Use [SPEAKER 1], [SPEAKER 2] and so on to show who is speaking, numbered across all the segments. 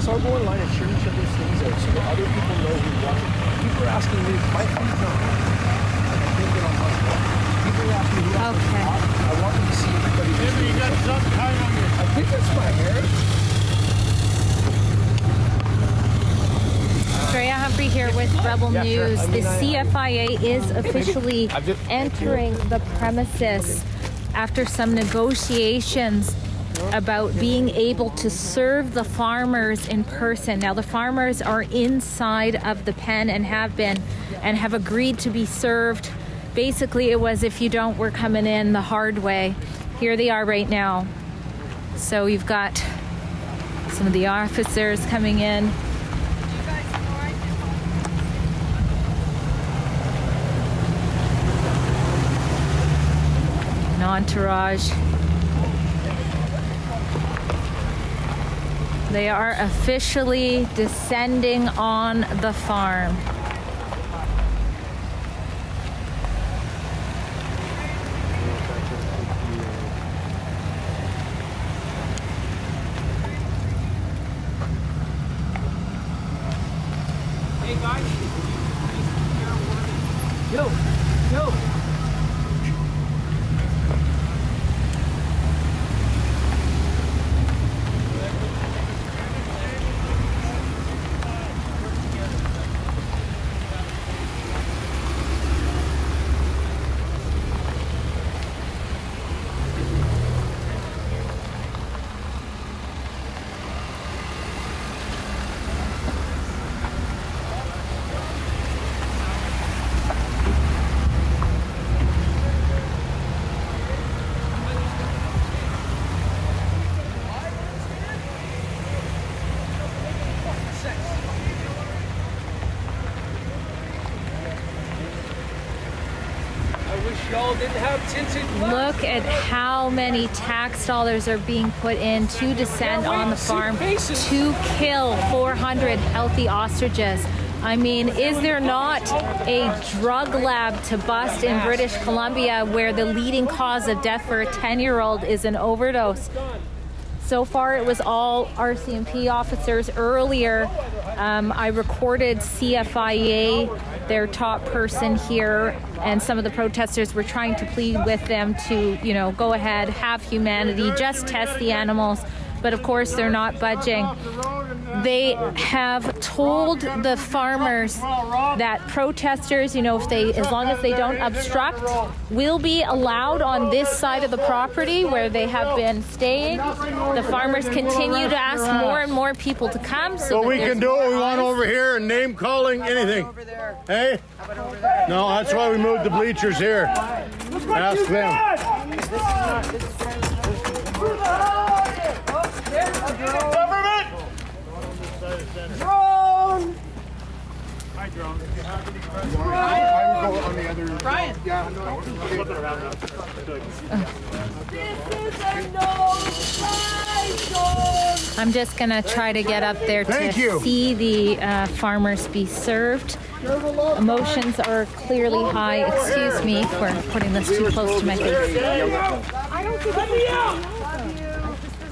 [SPEAKER 1] Let's all go online and share each other's things out so that other people know who want it. People are asking me, my feed's not on. I can't get on my phone. People are asking me who else is hot. I want them to see everybody.
[SPEAKER 2] Maybe you got something tied on your...
[SPEAKER 1] I think that's my hair.
[SPEAKER 3] Drea Humphrey here with Rebel News.
[SPEAKER 1] Sure.
[SPEAKER 3] The CFIA is officially entering the premises after some negotiations about being able to serve the farmers in person. Now the farmers are inside of the pen and have agreed to be served. Basically it was, if you don't, we're coming in the hard way. Here they are right now. So you've got some of the officers coming in. An entourage. They are officially descending on the farm.
[SPEAKER 2] Hey guys,
[SPEAKER 1] Yo.
[SPEAKER 2] y'all didn't have tinted glass.
[SPEAKER 3] Look at how many tax dollars are being put in to descend on the farm to kill 400 healthy ostriches. I mean, is there not a drug lab to bust in British Columbia where the leading cause of death for a 10-year-old is an overdose? So far, it was all RCMP officers. Earlier, I recorded CFIA, their top person here, and some of the protesters were trying to plead with them to, you know, go ahead, have humanity, just test the animals. But of course, they're not budging. They have told the farmers that protesters, you know, if they, as long as they don't obstruct, will be allowed on this side of the property where they have been staying. The farmers continue to ask more and more people to come.
[SPEAKER 4] So we can do what we want over here and name calling anything. Hey? No, that's why we moved the bleachers here. Ask them.
[SPEAKER 2] Government! Drone! Hi, drone. If you have any questions.
[SPEAKER 5] I would go on the other.
[SPEAKER 2] Brian!
[SPEAKER 5] Yeah, no.
[SPEAKER 2] Flip it around now.
[SPEAKER 6] This is a no-fly zone!
[SPEAKER 3] I'm just going to try to get up there to see the farmers be served. Emotions are clearly high. Excuse me for putting this too close to my face.
[SPEAKER 6] I don't think
[SPEAKER 2] Let me out!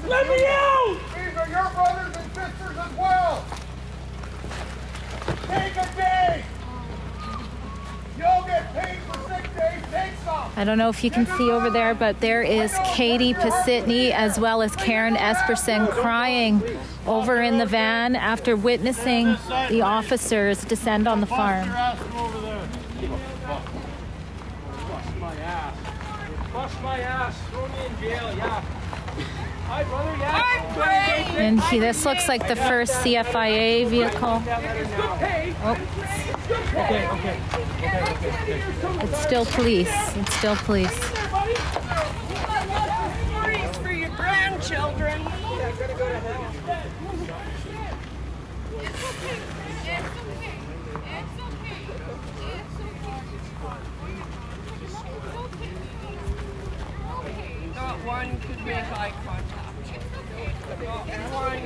[SPEAKER 2] Let me out!
[SPEAKER 5] These are your brothers and sisters as well. Take a day. You'll get paid for 6 days. Take some.
[SPEAKER 3] I don't know if you can see over there, but there is Katie Pasitny as well as Karen Esperson crying over in the van after witnessing the officers descend on the farm.
[SPEAKER 2] Bust my ass. Bust my ass. Throw me in jail, yeah. Hi, brother, yeah. I'm praying.
[SPEAKER 3] And this looks like the first CFIA vehicle. Oh.
[SPEAKER 2] Okay.
[SPEAKER 3] It's still police. It's still police.
[SPEAKER 6] stories for your grandchildren. Not one could make eye contact. Not one.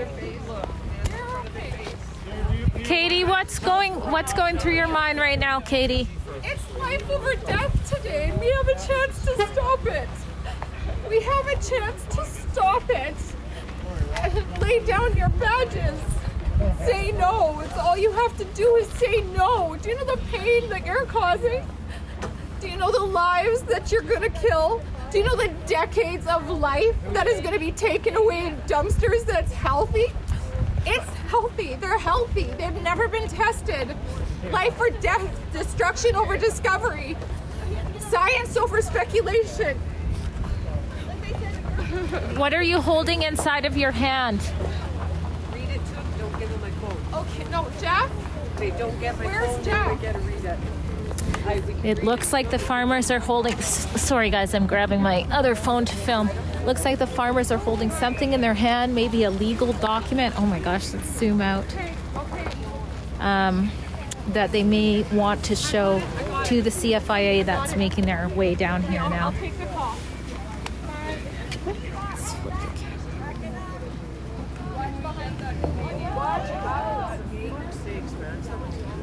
[SPEAKER 6] Look.
[SPEAKER 3] Katie, what's going through your mind right now, Katie?
[SPEAKER 6] It's life over death today, and we have a chance to stop it. We have a chance to stop it. Lay down your badges. Say no. It's all you have to do is say no. Do you know the pain that you're causing? Do you know the lives that you're gonna kill? Do you know the decades of life that is gonna be taken away in dumpsters that's healthy? It's healthy. They're healthy. They've never been tested. Life or death, destruction over discovery, science over speculation.
[SPEAKER 3] What are you holding inside of your hand?
[SPEAKER 7] Read it to him. Don't give him my phone.
[SPEAKER 6] Okay, no, Jeff?
[SPEAKER 7] Hey, don't get my
[SPEAKER 6] Where's
[SPEAKER 7] phone.
[SPEAKER 6] Jack?
[SPEAKER 7] I gotta read it.
[SPEAKER 3] It looks like the farmers are holding, sorry guys, I'm grabbing my other phone to film. Looks like the farmers are holding something in their hand, maybe a legal document. Oh my gosh, let's zoom out. That they may want to show to the CFIA that's making their way down here now.
[SPEAKER 6] I'll take the call.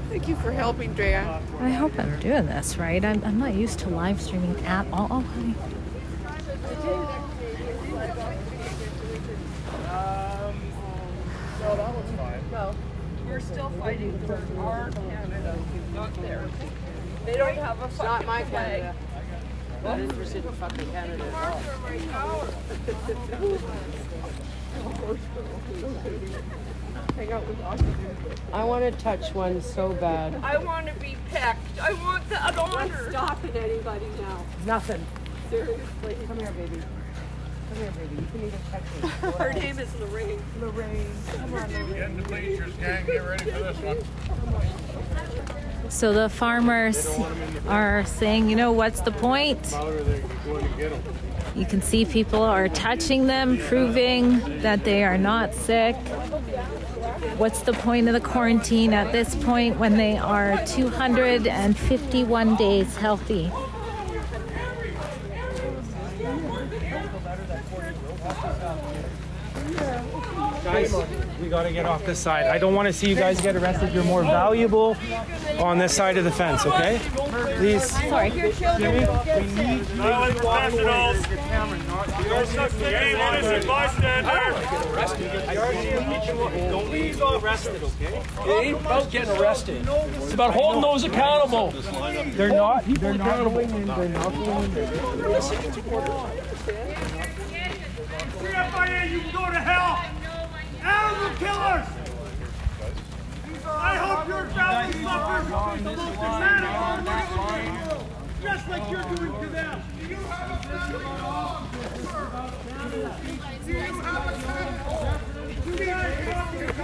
[SPEAKER 7] Thank you for helping, Drea.
[SPEAKER 3] I hope I'm doing this right. I'm not used to live streaming at all. Oh, honey.
[SPEAKER 1] No, that one's fine.
[SPEAKER 7] Well, we're still fighting for our Canada, not theirs. They don't have a fucking not my flag. Canada. Not interested in fucking Canada at all. Hang out with oxygen. I want to touch one so bad.
[SPEAKER 6] I want to be pecked. I want that honor.
[SPEAKER 7] Stopping anybody now. Nothing. Seriously. Come here, baby. Come here, baby. You can even touch me. Her name is Lorraine. Lorraine. Come on, Lorraine.
[SPEAKER 4] Get in the bleachers, gang. Get ready for this one.
[SPEAKER 3] So the farmers are saying, you know, what's the point? You can see people are touching them, proving that they are not sick. What's the point of the quarantine at this point when they are 251 days healthy?
[SPEAKER 2] Guys, we got to get off this side. I don't want to see you guys get arrested. You're more valuable on this side of the fence, okay? Please. Sorry. Jimmy, we need you to walk away. Your camera, not your
[SPEAKER 5] innocent bystander.
[SPEAKER 2] Don't leave arrested, okay?
[SPEAKER 1] It ain't about getting arrested. It's about holding those accountable.
[SPEAKER 2] They're not going in. They're not going in.
[SPEAKER 5] CFIA, you can go to hell. Animal killers. I hope your family suffers the most dramatic harm, just like you're doing to them. Do you have a family? Do you have a family? Do you guys have a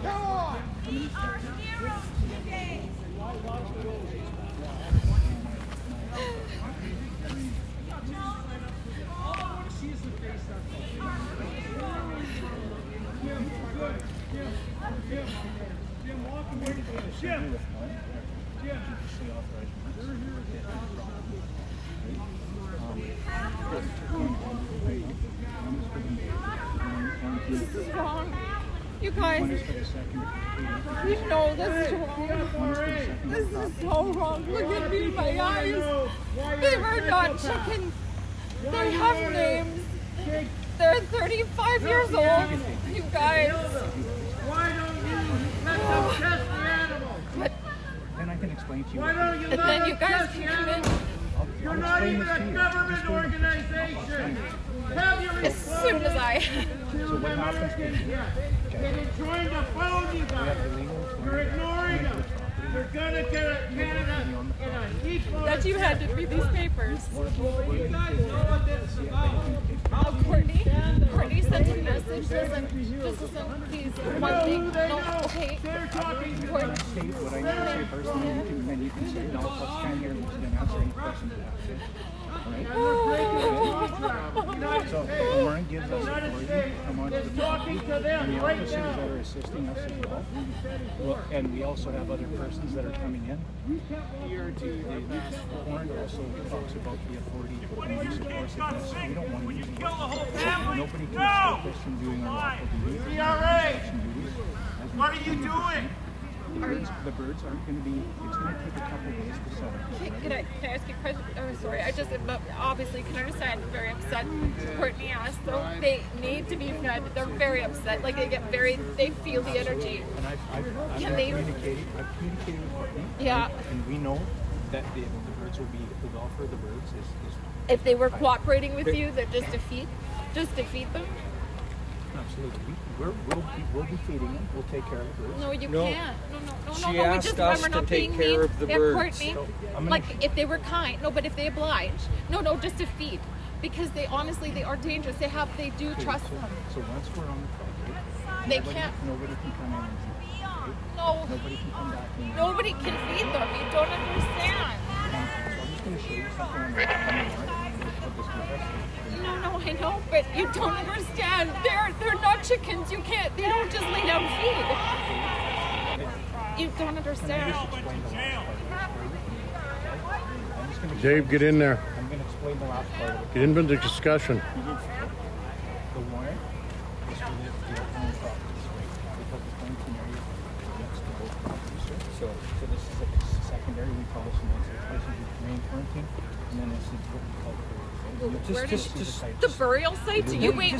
[SPEAKER 5] Come on.
[SPEAKER 6] This is wrong. You guys, you know this is wrong. This is so wrong. Look at me in my eyes. They were not chickens. They have names. They're 35 years old. You guys.
[SPEAKER 5] Why don't you let them test the animal?
[SPEAKER 8] Then I can explain to you.
[SPEAKER 5] Why don't you
[SPEAKER 6] And
[SPEAKER 5] let
[SPEAKER 6] then
[SPEAKER 5] them
[SPEAKER 6] you guys
[SPEAKER 5] test
[SPEAKER 6] can
[SPEAKER 5] the
[SPEAKER 6] come in.
[SPEAKER 5] animal? You're not even a government organization. Have your
[SPEAKER 6] As soon as I.
[SPEAKER 8] So what happens is
[SPEAKER 5] They're trying to phone you guys. You're ignoring them. You're gonna get Canada in a heap of
[SPEAKER 6] That you had to read these papers.
[SPEAKER 5] You guys know what this is about.
[SPEAKER 6] Courtney sent a message. Listen, just listen, please. One thing. No, okay.
[SPEAKER 5] They're talking to
[SPEAKER 8] state what I need to say first, and then you can say, no, let's stand here and then answer any questions you have. Alright? So the warrant gives us authority to come onto the property, and the officers that are assisting us as well. And we also have other persons that are coming in. The warrant also talks about the authority to use of force against. We don't want to use force. Nobody can stop us from doing our lawful duties.
[SPEAKER 5] CRA, what are you doing?
[SPEAKER 8] The birds aren't going to be, it's going to take a couple of days to settle.
[SPEAKER 6] Can I ask you a question? Oh, sorry. I just obviously can understand. Very upset. Courtney asked, though. They need to be fed. They're very upset. Like they feel the energy.
[SPEAKER 8] And I've communicated with Courtney.
[SPEAKER 6] Yeah.
[SPEAKER 8] And we know that the birds will be, the welfare of the birds is
[SPEAKER 6] If they were cooperating with you, that just defeat them.
[SPEAKER 8] absolutely. We'll be feeding them. We'll take care of the birds.
[SPEAKER 6] No, you can't. No.
[SPEAKER 9] She
[SPEAKER 6] we
[SPEAKER 9] asked
[SPEAKER 6] just
[SPEAKER 9] us
[SPEAKER 6] we're
[SPEAKER 9] to
[SPEAKER 6] not
[SPEAKER 9] take
[SPEAKER 6] being
[SPEAKER 9] care
[SPEAKER 6] mean.
[SPEAKER 9] of the
[SPEAKER 6] Yeah,
[SPEAKER 9] birds.
[SPEAKER 6] Courtney,
[SPEAKER 8] So,
[SPEAKER 6] like if they were kind. No, but if they oblige. No, just to feed. Because they honestly, they are dangerous. They do trust them.
[SPEAKER 8] So once we're on the property,
[SPEAKER 6] They can't.
[SPEAKER 8] nobody can come in and feed.
[SPEAKER 6] No.
[SPEAKER 8] Nobody can come back in.
[SPEAKER 6] Nobody can feed them. You don't understand.
[SPEAKER 8] So I'm just going to show you something on the of this investor.
[SPEAKER 6] No, I know, but you don't understand. They're not chickens. You can't. They don't just lay down and feed. You don't understand.
[SPEAKER 4] Dave, get in there.
[SPEAKER 8] I'm going to explain the last part of it.
[SPEAKER 4] Get into the discussion.
[SPEAKER 8] The warrant is for the open properties, right? Because the quarantine area next to both properties, right? So this is a secondary, we call this this is the main quarantine, and then this is what we call
[SPEAKER 6] The burial site? You wait.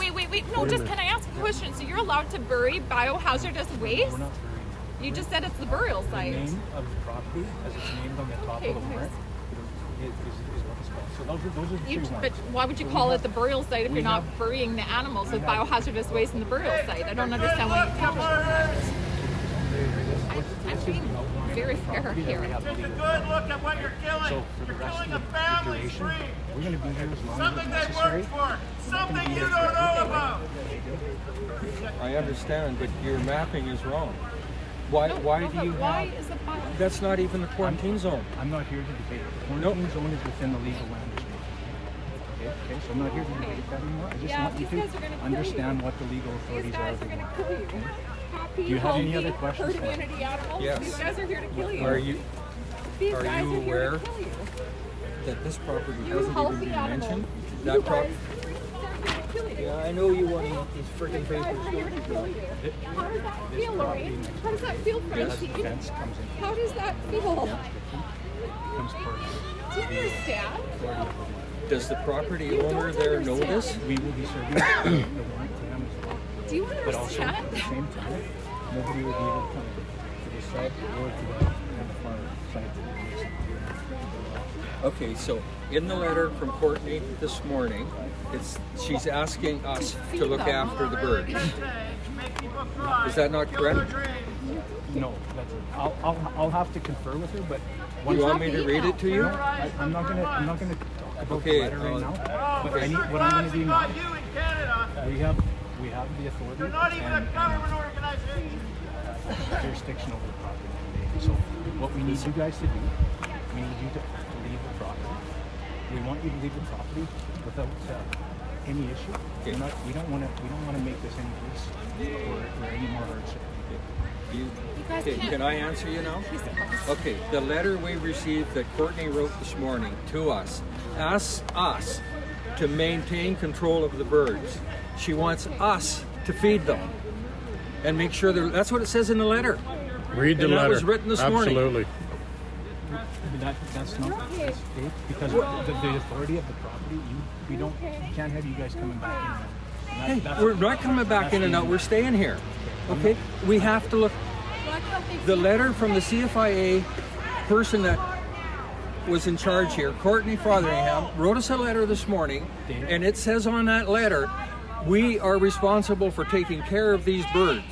[SPEAKER 6] No, just can I ask a question? So you're allowed to bury biohazardous waste?
[SPEAKER 8] We're not burying.
[SPEAKER 6] You just said it's the burial
[SPEAKER 8] The
[SPEAKER 6] site.
[SPEAKER 8] name of the property, as it's named on the top of the warrant, is what it's called. So those are the three
[SPEAKER 6] But
[SPEAKER 8] warrants.
[SPEAKER 6] why would you call it the burial site if you're not burying the animals with biohazardous waste in the burial site? I don't understand why you call it. I'm being very fair here.
[SPEAKER 5] Take a good look at what you're killing.
[SPEAKER 8] So for the
[SPEAKER 5] You're
[SPEAKER 8] rest
[SPEAKER 5] killing
[SPEAKER 8] of
[SPEAKER 5] a
[SPEAKER 8] the
[SPEAKER 5] family
[SPEAKER 8] duration,
[SPEAKER 5] free.
[SPEAKER 8] we're going to be here as long as
[SPEAKER 5] Something they
[SPEAKER 8] necessary.
[SPEAKER 5] worked for. Something you don't know about.
[SPEAKER 9] I understand, but your mapping is wrong. Why do you
[SPEAKER 6] Why
[SPEAKER 9] have...
[SPEAKER 6] is the bio?
[SPEAKER 9] That's not even the quarantine zone.
[SPEAKER 8] I'm not here to debate. The quarantine zone is within the legal land restriction. Okay, so I'm not here to debate that anymore. I just
[SPEAKER 6] Yeah,
[SPEAKER 8] want you
[SPEAKER 6] these guys are gonna
[SPEAKER 8] to
[SPEAKER 6] kill
[SPEAKER 8] understand
[SPEAKER 6] you.
[SPEAKER 8] what the legal
[SPEAKER 6] These
[SPEAKER 8] authorities are.
[SPEAKER 6] guys
[SPEAKER 8] of
[SPEAKER 6] are
[SPEAKER 8] the
[SPEAKER 6] going to
[SPEAKER 8] law.
[SPEAKER 6] kill you. Happy,
[SPEAKER 8] Do you have any
[SPEAKER 6] healthy,
[SPEAKER 8] other questions
[SPEAKER 6] herd
[SPEAKER 8] for me?
[SPEAKER 6] immunity animals.
[SPEAKER 9] Yes.
[SPEAKER 6] These guys are here to kill you.
[SPEAKER 9] Are you
[SPEAKER 6] These
[SPEAKER 9] are
[SPEAKER 6] guys
[SPEAKER 9] you
[SPEAKER 6] are here
[SPEAKER 9] aware
[SPEAKER 6] to kill you.
[SPEAKER 9] that this property
[SPEAKER 6] You
[SPEAKER 9] hasn't even
[SPEAKER 6] healthy
[SPEAKER 9] been
[SPEAKER 6] animals.
[SPEAKER 9] mentioned?
[SPEAKER 6] You
[SPEAKER 9] That
[SPEAKER 6] guys,
[SPEAKER 9] property...
[SPEAKER 6] they're here to kill you.
[SPEAKER 9] Yeah, I know you want to eat these friggin'
[SPEAKER 6] These guys
[SPEAKER 9] papers.
[SPEAKER 6] are here to kill you. How does that feel, Lorraine? How does that feel, Francine?
[SPEAKER 8] Fence comes in.
[SPEAKER 6] How does that feel?
[SPEAKER 8] Becomes part of
[SPEAKER 6] Do you understand?
[SPEAKER 9] Does the property
[SPEAKER 6] You
[SPEAKER 9] owner
[SPEAKER 6] don't
[SPEAKER 9] there
[SPEAKER 6] understand.
[SPEAKER 9] know this?
[SPEAKER 8] it. We will be serving the warrant to them as well.
[SPEAKER 6] Do you
[SPEAKER 8] But also at
[SPEAKER 6] understand?
[SPEAKER 8] the same time, nobody will be able to come to this side or to the far side.
[SPEAKER 9] Okay, so in the letter from Courtney this morning, she's asking us to look after the birds. Is that not correct?
[SPEAKER 8] No, that's, I'll have to confer with her, but
[SPEAKER 9] You want me to read it to you?
[SPEAKER 8] I'm not gonna talk about
[SPEAKER 9] Okay,
[SPEAKER 8] the letter right now. But what I'm gonna do now,
[SPEAKER 5] You in Canada.
[SPEAKER 8] we have the authority
[SPEAKER 5] You're not even a
[SPEAKER 8] and
[SPEAKER 5] government organization.
[SPEAKER 8] jurisdiction over the property. So what we need you guys to do, we need you to leave the property. We want you to leave the property without any issue. We don't want to make this any worse or any more hardship.
[SPEAKER 9] Okay, can I answer you now? Okay, the letter we received that Courtney wrote this morning to us asks us to maintain control of the birds. She wants us to feed them and make sure that's what it says in the letter.
[SPEAKER 4] Read the
[SPEAKER 9] And that
[SPEAKER 4] letter.
[SPEAKER 9] was written this morning.
[SPEAKER 4] Absolutely.
[SPEAKER 8] That's not because the authority of the property. We can't have you guys coming back in. And that's
[SPEAKER 9] We're not coming back in and out, we're staying here. Okay? We have to look. The letter from the CFIA person that was in charge here, Courtney Fotheringham, wrote us a letter this morning, and it says on that letter, we are responsible for taking care of these birds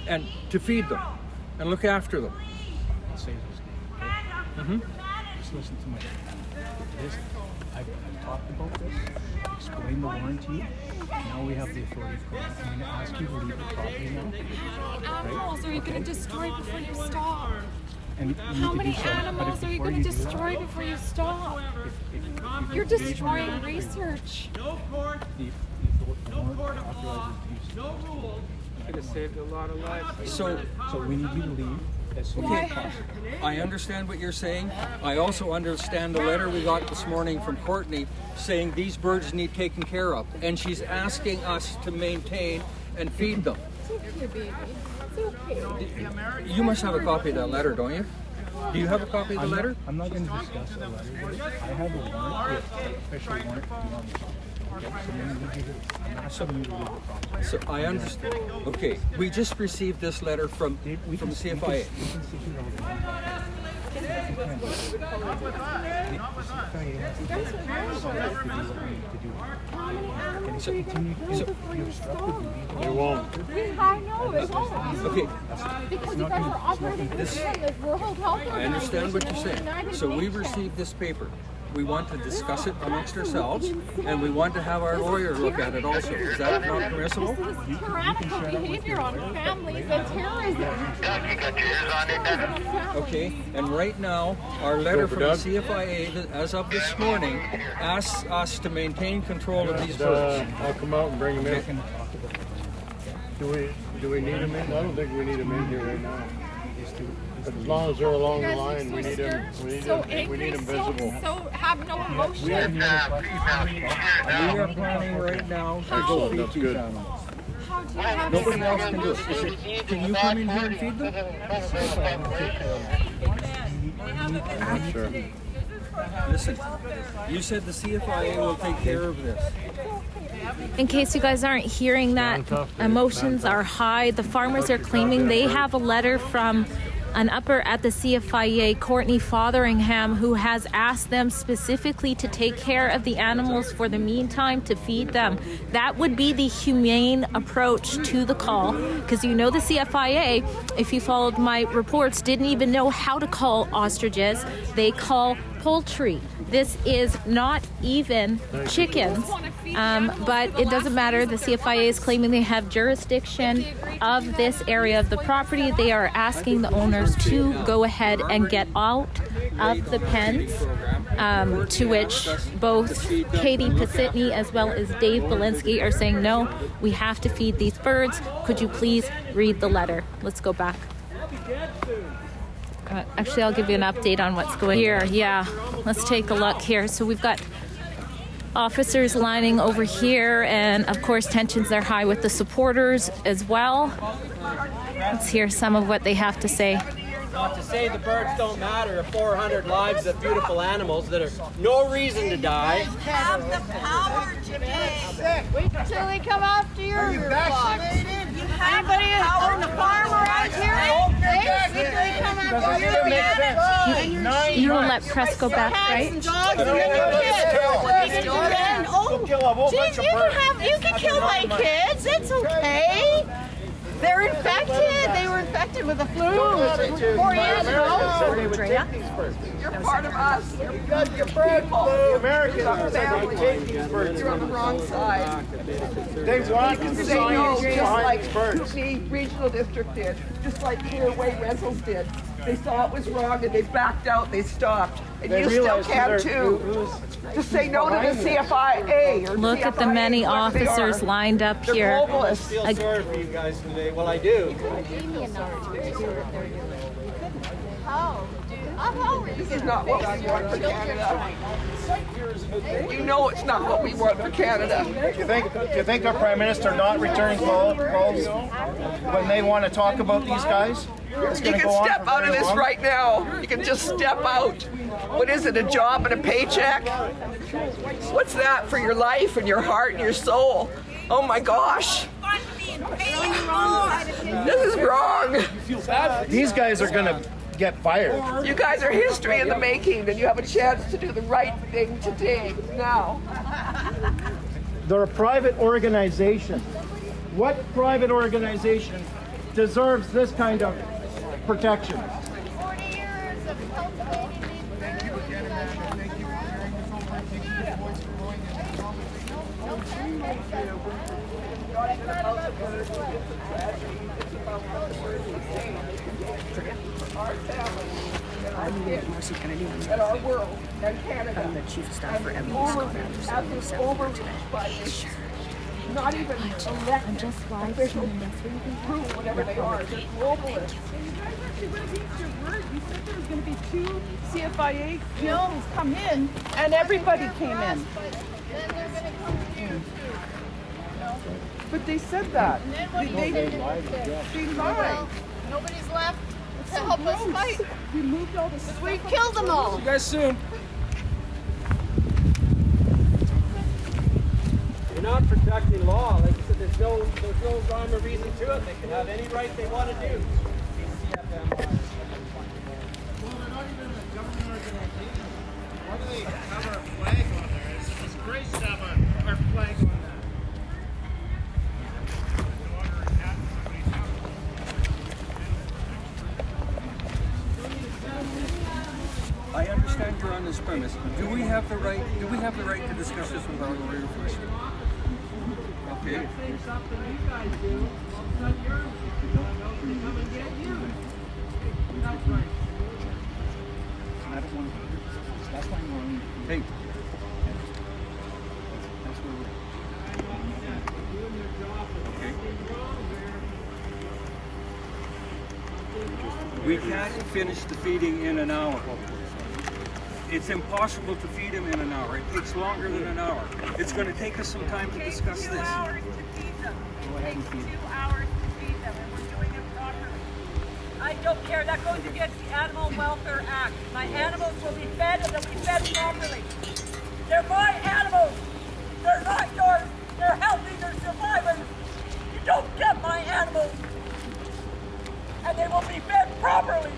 [SPEAKER 9] and to feed them and look after them.
[SPEAKER 8] I'll say this, okay? Just listen to my. I've talked about this, explained the warrant to you. Now we have the authority. I'm going to ask you to leave the property now.
[SPEAKER 6] Animals are you going to destroy before you stop?
[SPEAKER 8] And you
[SPEAKER 6] How
[SPEAKER 8] need to
[SPEAKER 6] many
[SPEAKER 8] do so, but
[SPEAKER 6] animals are you
[SPEAKER 8] before
[SPEAKER 6] going to
[SPEAKER 8] do that,
[SPEAKER 6] destroy before you stop?
[SPEAKER 8] if
[SPEAKER 6] You're
[SPEAKER 8] engage in
[SPEAKER 6] destroying
[SPEAKER 8] the-
[SPEAKER 6] research.
[SPEAKER 8] the warrant authorizes use.
[SPEAKER 2] Could have saved a lot of lives.
[SPEAKER 9] So
[SPEAKER 8] So we need you to leave as soon as possible.
[SPEAKER 9] I understand what you're saying. I also understand the letter we got this morning from Courtney saying these birds need taken care of, and she's asking us to maintain and feed them.
[SPEAKER 6] It's okay, baby. It's
[SPEAKER 9] You must have a copy of that letter, don't you? Do you have a copy of the letter?
[SPEAKER 8] I'm not going to discuss the letter. I have a warrant, official warrant.
[SPEAKER 9] So I understand. Okay, we just received this letter from the CFIA.
[SPEAKER 4] You won't.
[SPEAKER 6] I know, it won't.
[SPEAKER 9] Okay,
[SPEAKER 6] Because you guys are operating this World Health
[SPEAKER 9] I understand what you're saying. So we received this paper. We want to discuss it amongst ourselves, and we want to have our lawyer look at it also. Is that not permissible?
[SPEAKER 6] This is tyrannical behavior on families and terrorism.
[SPEAKER 9] Okay, and right now, our letter from the CFIA, as of this morning, asks us to maintain control of these birds.
[SPEAKER 4] I'll come out and bring him in. Do we need him in? I don't think we need him in here right now. As long as they're along the line, we need them. We need them visible.
[SPEAKER 6] So have no emotion.
[SPEAKER 9] We are planning right now to go feed these animals. Nobody else can do it. Can you come in here and feed them?
[SPEAKER 4] Sure.
[SPEAKER 9] Listen, you said the CFIA will take care of this.
[SPEAKER 3] In case you guys aren't hearing that, emotions are high. The farmers are claiming they have a letter from an upper at the CFIA, Courtney Fotheringham, who has asked them specifically to take care of the animals for the meantime, to feed them. That would be the humane approach to the call, because you know the CFIA, if you followed my reports, didn't even know how to call ostriches. They call poultry. This is not even chickens, but it doesn't matter. The CFIA is claiming they have jurisdiction of this area of the property. They are asking the owners to go ahead and get out of the pens, to which both Katie Pasitny as well as Dave Belinsky are saying, no, we have to feed these birds. Could you please read the letter? Let's go back. Actually, I'll give you an update on what's going here. Yeah, let's take a look here. So we've got officers lining over here, and of course tensions are high with the supporters as well. Let's hear some of what they have to say.
[SPEAKER 10] Not to say the birds don't matter. 400 lives of beautiful animals that are no reason to die.
[SPEAKER 7] Have the power today.
[SPEAKER 6] Wait till they come after your flock.
[SPEAKER 7] Anybody on the farm around here?
[SPEAKER 3] You won't let press go back, right?
[SPEAKER 7] You can kill my kids. It's okay. They're infected. They were infected with the flu 4 years ago.
[SPEAKER 3] Drea?
[SPEAKER 7] You're part of us. You're people.
[SPEAKER 1] Americans are taking these birds.
[SPEAKER 7] You're on the wrong side.
[SPEAKER 1] They want the science behind these birds.
[SPEAKER 7] The regional district did, just like Clearway Rentals did. They saw it was wrong and they backed out. They stopped. And you still can too. Just say no to the CFIA. Or
[SPEAKER 3] Look at the many officers lined up
[SPEAKER 7] They're
[SPEAKER 3] here.
[SPEAKER 7] globalists.
[SPEAKER 10] I feel sorry for you guys today. Well, I do.
[SPEAKER 7] This is not what we want for Canada. You know it's not what we want for Canada.
[SPEAKER 1] Do you think our Prime Minister not returning calls when they want to talk about these guys?
[SPEAKER 7] You can step out of this right now. You can just step out. What is it, a job and a paycheck? What's that for your life and your heart and your soul? Oh my gosh. This is wrong.
[SPEAKER 1] These guys are going to get fired.
[SPEAKER 7] You guys are history in the making, and you have a chance to do the right thing today, now.
[SPEAKER 1] They're a private organization. What private organization deserves this kind of protection?
[SPEAKER 6] 40 years of cultivating
[SPEAKER 7] Our family and our kids and our world and Canada. I'm the chief of staff for overreached by this. Not even elected officials who prove whatever they are. They're globalists.
[SPEAKER 11] You said there was going to be 2 CFIA bills come in, and everybody came in. But they said that. They lied.
[SPEAKER 6] Nobody's left to help us fight.
[SPEAKER 11] We moved all the stuff.
[SPEAKER 6] We killed them all.
[SPEAKER 1] You guys soon.
[SPEAKER 10] You're not protecting law. Like you said, there's no rhyme or reason to it. They can have any right they want to do. These CFM
[SPEAKER 5] Well, they're not even a government organization. Why do they have our flag on there? It's great to have our flag on that.
[SPEAKER 9] I understand you're on this premise. Do we have the right to discuss this with our lawyer first? Okay.
[SPEAKER 5] Say something you guys do, all of a sudden you're come and get you. That's right.
[SPEAKER 8] I don't want to. That's why I'm going.
[SPEAKER 9] Hey.
[SPEAKER 8] That's where we're.
[SPEAKER 9] Okay. We can't finish the feeding in an hour. It's impossible to feed him in an hour. It takes longer than an hour. It's going to take us some time to discuss this.
[SPEAKER 11] 2 hours to feed them. It takes 2 hours to feed them, and we're doing it properly. I don't care. That goes against the Animal Welfare Act. My animals will be fed, and they'll be fed properly. They're my animals. They're not yours. They're healthy. They're survivors. You don't get my animals, and they will be fed properly.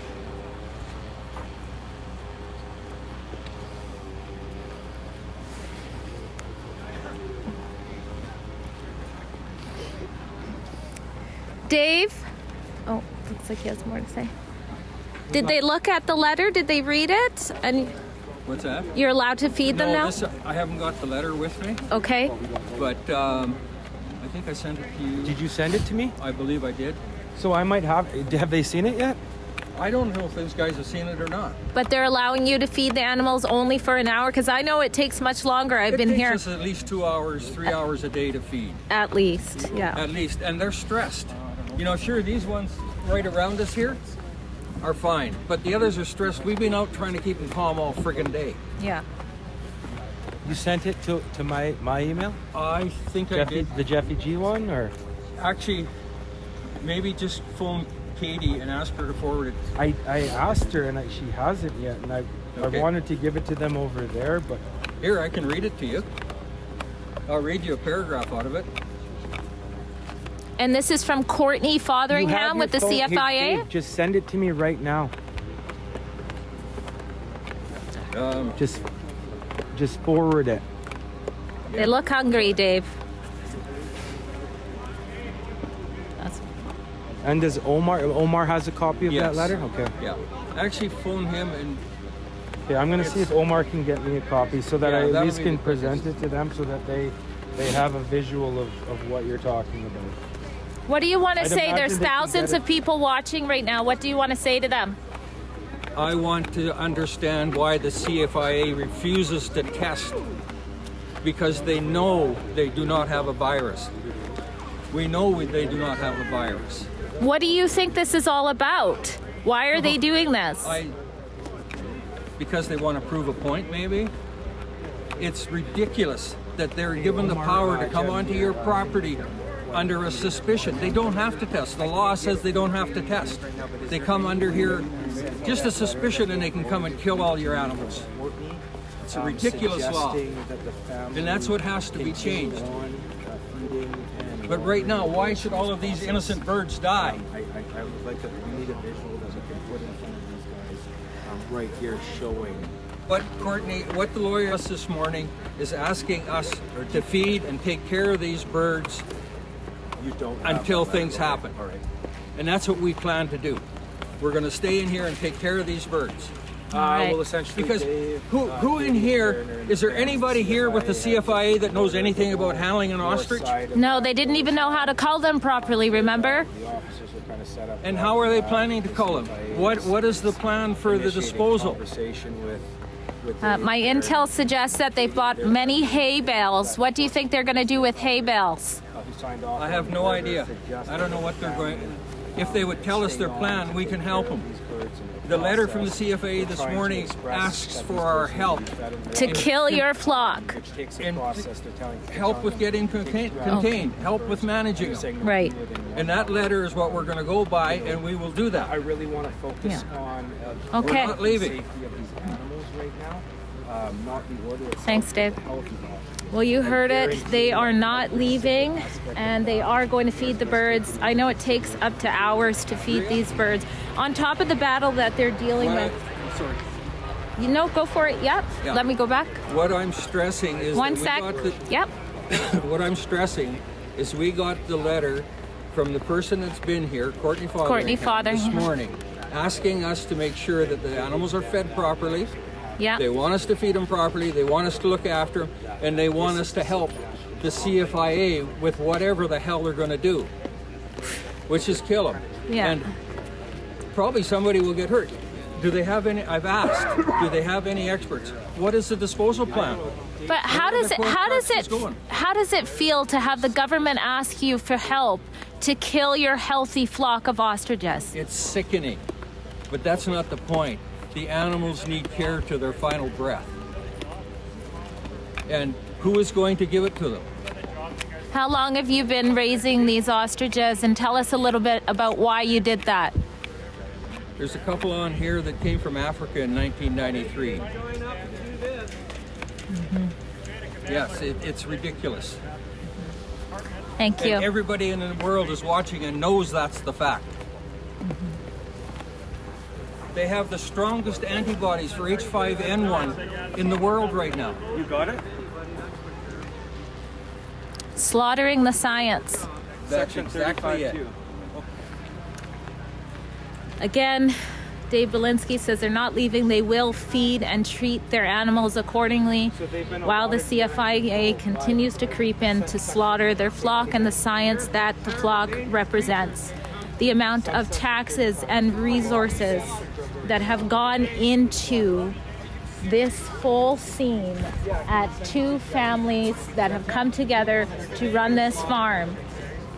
[SPEAKER 3] Dave? Oh, looks like he has more to say. Did they look at the letter? Did they read it? And
[SPEAKER 9] What's that?
[SPEAKER 3] you're allowed to feed them now?
[SPEAKER 9] I haven't got the letter with me,
[SPEAKER 3] Okay.
[SPEAKER 9] but I think I sent it to you.
[SPEAKER 2] Did you send it to me?
[SPEAKER 9] I believe I did.
[SPEAKER 2] So I might have. Have they seen it yet?
[SPEAKER 9] I don't know if those guys have seen it or not.
[SPEAKER 3] But they're allowing you to feed the animals only for an hour? Because I know it takes much longer. I've been here
[SPEAKER 9] It takes us at least 2 hours, 3 hours a day to feed.
[SPEAKER 3] at least. Yeah.
[SPEAKER 9] At least, and they're stressed. You know, sure, these ones right around us here are fine, but the others are stressed. We've been out trying to keep them calm all friggin' day.
[SPEAKER 3] Yeah.
[SPEAKER 2] You sent it to my email?
[SPEAKER 9] I think I did.
[SPEAKER 2] The Jeffy G one, or?
[SPEAKER 9] Actually, maybe just phone Katie and ask her to forward it.
[SPEAKER 2] I asked her and she hasn't yet, and I wanted to give it to them over there, but
[SPEAKER 9] Here, I can read it to you. I'll read you a paragraph out of it.
[SPEAKER 3] And this is from Courtney
[SPEAKER 2] You have
[SPEAKER 3] Fotheringham
[SPEAKER 2] your
[SPEAKER 3] with the
[SPEAKER 2] phone- Here,
[SPEAKER 3] CFIA?
[SPEAKER 2] Dave, just send it to me right now. Just forward it.
[SPEAKER 3] They look hungry, Dave.
[SPEAKER 2] And does Omar has a copy of that
[SPEAKER 9] Yes.
[SPEAKER 2] letter? Okay.
[SPEAKER 9] Yeah. Actually, phone him and
[SPEAKER 2] Okay, I'm gonna see if Omar can get me a copy so that
[SPEAKER 9] Yeah,
[SPEAKER 2] I at
[SPEAKER 9] that'll
[SPEAKER 2] least
[SPEAKER 9] be
[SPEAKER 2] can
[SPEAKER 9] the
[SPEAKER 2] present it to them so that they have a visual of what you're talking about.
[SPEAKER 3] What do you want to
[SPEAKER 2] I'd
[SPEAKER 3] say?
[SPEAKER 2] imagine
[SPEAKER 3] There's
[SPEAKER 2] they can
[SPEAKER 3] thousands
[SPEAKER 2] get
[SPEAKER 3] of people watching right now. What do you want to say to them?
[SPEAKER 9] I want to understand why the CFIA refuses to test, because they know they do not have a virus. We know they do not have a virus.
[SPEAKER 3] What do you think this is all about? Why are they doing this?
[SPEAKER 9] Because they want to prove a point, maybe. It's ridiculous that they're given the power to come onto your property under a suspicion. They don't have to test. The law says they don't have to test. They come under here just a suspicion and they can come and kill all your animals. It's a ridiculous law. And that's what has to be changed. But right now, why should all of these innocent birds die?
[SPEAKER 1] I would like we need a visual that we can put in front of these guys right here showing.
[SPEAKER 9] But Courtney, what the lawyer asked this morning is asking us to feed and take care of these birds until things happen.
[SPEAKER 1] All right.
[SPEAKER 9] And that's what we plan to do. We're going to stay in here and take care of these birds.
[SPEAKER 3] Right.
[SPEAKER 1] Well, essentially,
[SPEAKER 9] Because
[SPEAKER 1] Dave,
[SPEAKER 9] who in here, is there anybody here with the CFIA that knows anything about handling an ostrich?
[SPEAKER 3] No, they didn't even know how to cull them properly, remember?
[SPEAKER 1] The officers were kind of set up.
[SPEAKER 9] And how are they planning to cull them? What is the plan for the disposal?
[SPEAKER 1] Conversation with
[SPEAKER 3] My intel suggests that they've bought many hay bales. What do you think they're going to do with hay bales?
[SPEAKER 9] I have no idea. I don't know what they're going. If they would tell us their plan, we can help them. The letter from the CFIA this morning asks for our help
[SPEAKER 3] To kill your flock.
[SPEAKER 2] Which takes a
[SPEAKER 9] And
[SPEAKER 2] process. They're telling
[SPEAKER 9] help with getting contained, help with managing them.
[SPEAKER 3] Right.
[SPEAKER 9] And that letter is what we're going to go by, and we will do
[SPEAKER 2] I
[SPEAKER 9] that.
[SPEAKER 2] really want to focus on
[SPEAKER 3] Okay.
[SPEAKER 9] We're not leaving.
[SPEAKER 2] the safety of these animals right now, not the order itself.
[SPEAKER 3] Thanks, Dave.
[SPEAKER 2] the health of them.
[SPEAKER 3] Well, you heard it. They are not leaving, and they are going to feed the birds. I know it takes up to hours to feed these birds. On top of the battle that they're dealing with.
[SPEAKER 9] Sorry.
[SPEAKER 3] You know, go for it. Yep.
[SPEAKER 9] Yeah.
[SPEAKER 3] Let me go back.
[SPEAKER 9] What I'm stressing is
[SPEAKER 3] One
[SPEAKER 9] that
[SPEAKER 3] sec.
[SPEAKER 9] we got the,
[SPEAKER 3] Yep.
[SPEAKER 9] what I'm stressing is we got the letter from the person that's been here, Courtney Fotheringham, this morning, asking us to make sure that the animals are fed properly.
[SPEAKER 3] Yeah.
[SPEAKER 9] They want us to feed them properly. They want us to look after them, and they want us to help the CFIA with whatever the hell they're going to do, which is kill them.
[SPEAKER 3] Yeah.
[SPEAKER 9] And probably somebody will get hurt. Do they have any? I've asked. Do they have any experts? What is the disposal plan?
[SPEAKER 3] But how does it feel to have the government ask you for help to kill your healthy flock of ostriches?
[SPEAKER 9] It's sickening, but that's not the point. The animals need care to their final breath. And who is going to give it to them?
[SPEAKER 3] How long have you been raising these ostriches? And tell us a little bit about why you did that.
[SPEAKER 9] There's a couple on here that came from Africa in 1993. Yes, it's ridiculous.
[SPEAKER 3] Thank you.
[SPEAKER 9] And everybody in the world is watching and knows that's the fact. They have the strongest antibodies for H5N1 in the world right now.
[SPEAKER 2] You got it?
[SPEAKER 3] Slaughtering the science.
[SPEAKER 9] That's exactly it.
[SPEAKER 3] Again, Dave Belinsky says they're not leaving. They will feed and treat their animals accordingly while the CFIA continues to creep in to slaughter their flock and the science that the flock represents. The amount of taxes and resources that have gone into this whole scene at two families that have come together to run this farm,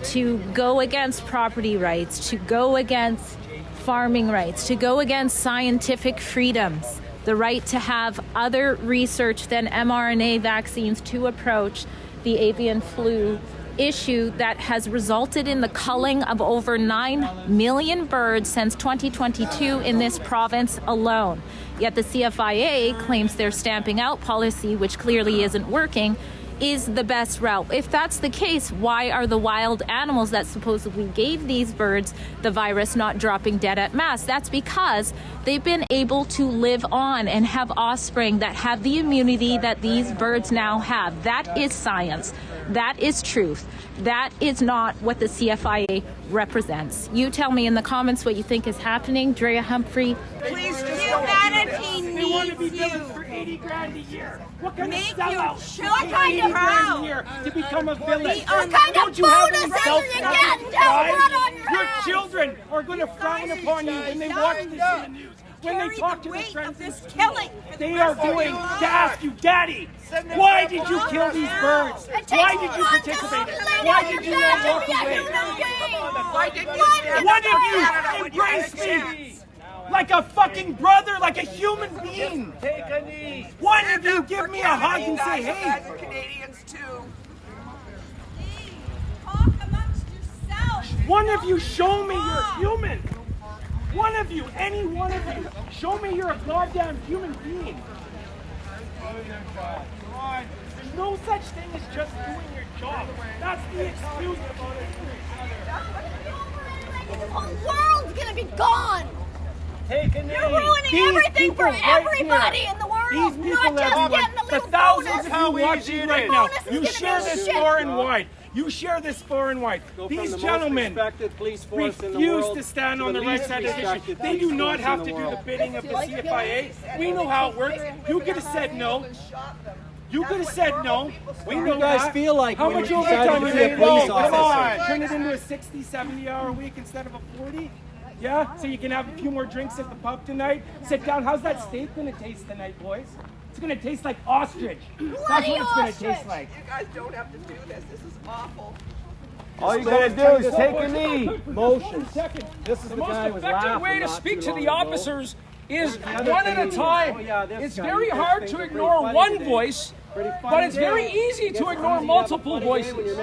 [SPEAKER 3] to go against property rights, to go against farming rights, to go against scientific freedoms, the right to have other research than mRNA vaccines to approach the avian flu issue that has resulted in the culling of over 9 million birds since 2022 in this province alone. Yet the CFIA claims their stamping out policy, which clearly isn't working, is the best route. If that's the case, why are the wild animals that supposedly gave these birds the virus not dropping dead at mass? That's because they've been able to live on and have offspring that have the immunity that these birds now have. That is science. That is truth. That is not what the CFIA represents. You tell me in the comments what you think is happening. Drea Humphrey.
[SPEAKER 11] Please just humanity
[SPEAKER 10] They want to be
[SPEAKER 11] needs
[SPEAKER 10] villains
[SPEAKER 11] you.
[SPEAKER 10] for 80 grand a year. What kind
[SPEAKER 11] Make
[SPEAKER 10] of sellout?
[SPEAKER 11] your children
[SPEAKER 10] Pay 80 grand
[SPEAKER 11] proud.
[SPEAKER 10] a year to become a villain.
[SPEAKER 11] What kind of
[SPEAKER 10] Don't you have any
[SPEAKER 11] bonuses are you
[SPEAKER 10] self-fucking
[SPEAKER 11] getting? Don't
[SPEAKER 10] pride?
[SPEAKER 11] run on your
[SPEAKER 10] Your
[SPEAKER 11] hands.
[SPEAKER 10] children are going to frown upon you when they watch this in the news. When they talk to their friends in school.
[SPEAKER 11] killing for the
[SPEAKER 10] They are
[SPEAKER 11] rest of
[SPEAKER 10] going
[SPEAKER 11] your
[SPEAKER 10] to
[SPEAKER 11] lives.
[SPEAKER 10] ask you, Daddy, why did you kill these birds? Why did you participate? Why did you not walk away?
[SPEAKER 7] Why didn't you stand
[SPEAKER 10] One
[SPEAKER 7] up
[SPEAKER 10] of
[SPEAKER 7] for
[SPEAKER 10] you
[SPEAKER 7] Canada when you had a
[SPEAKER 10] embrace me
[SPEAKER 7] chance?
[SPEAKER 10] like a fucking brother, like a human being.
[SPEAKER 5] Take a knee.
[SPEAKER 10] One of you give me a hug and say,
[SPEAKER 7] You
[SPEAKER 10] hey.
[SPEAKER 7] guys are Canadians too.
[SPEAKER 11] Talk amongst yourselves.
[SPEAKER 10] One of you show me you're human. One of you, any one of you, show me you're a goddamn human being. There's no such thing as just doing your job. That's the excuse about it.
[SPEAKER 6] The whole world's gonna be gone.
[SPEAKER 10] Take a knee.
[SPEAKER 6] You're ruining
[SPEAKER 10] These
[SPEAKER 6] everything for
[SPEAKER 10] people right
[SPEAKER 6] everybody
[SPEAKER 10] here.
[SPEAKER 6] in the world.
[SPEAKER 10] These people
[SPEAKER 6] not
[SPEAKER 10] that
[SPEAKER 6] just
[SPEAKER 10] have
[SPEAKER 6] getting a
[SPEAKER 10] the
[SPEAKER 6] little
[SPEAKER 10] thousands
[SPEAKER 6] bonus.
[SPEAKER 10] of
[SPEAKER 5] How
[SPEAKER 10] you
[SPEAKER 5] easy
[SPEAKER 10] watching
[SPEAKER 5] it
[SPEAKER 10] right
[SPEAKER 5] is.
[SPEAKER 10] now.
[SPEAKER 6] Bonus is
[SPEAKER 10] You
[SPEAKER 6] gonna
[SPEAKER 10] share
[SPEAKER 6] be
[SPEAKER 10] this
[SPEAKER 6] shit.
[SPEAKER 10] far and wide. You share this far and wide. These gentlemen refuse to stand on the right side of the issue. They do not have to do the bidding of the CFIA. We know how it works. You could have said no. You could have said no. We know you guys
[SPEAKER 5] guys
[SPEAKER 10] that.
[SPEAKER 5] feel like
[SPEAKER 10] How
[SPEAKER 5] when
[SPEAKER 10] much
[SPEAKER 5] you
[SPEAKER 10] overtime
[SPEAKER 5] decide to
[SPEAKER 10] are
[SPEAKER 5] be
[SPEAKER 10] they
[SPEAKER 5] a police
[SPEAKER 10] Come on,
[SPEAKER 5] officer?
[SPEAKER 10] turn it into a 60, 70-hour week instead of a 40. Yeah, so you can have a few more drinks at the pub tonight. Sit down. How's that steak gonna taste tonight, boys? It's gonna taste like ostrich. That's what it's gonna taste like.
[SPEAKER 7] You guys don't have to do this. This is awful.
[SPEAKER 2] All you gotta do is take a knee. Motion. This is
[SPEAKER 10] The most effective way to speak to the officers is one at a time. It's very hard to ignore one voice, but it's very easy to ignore multiple voices.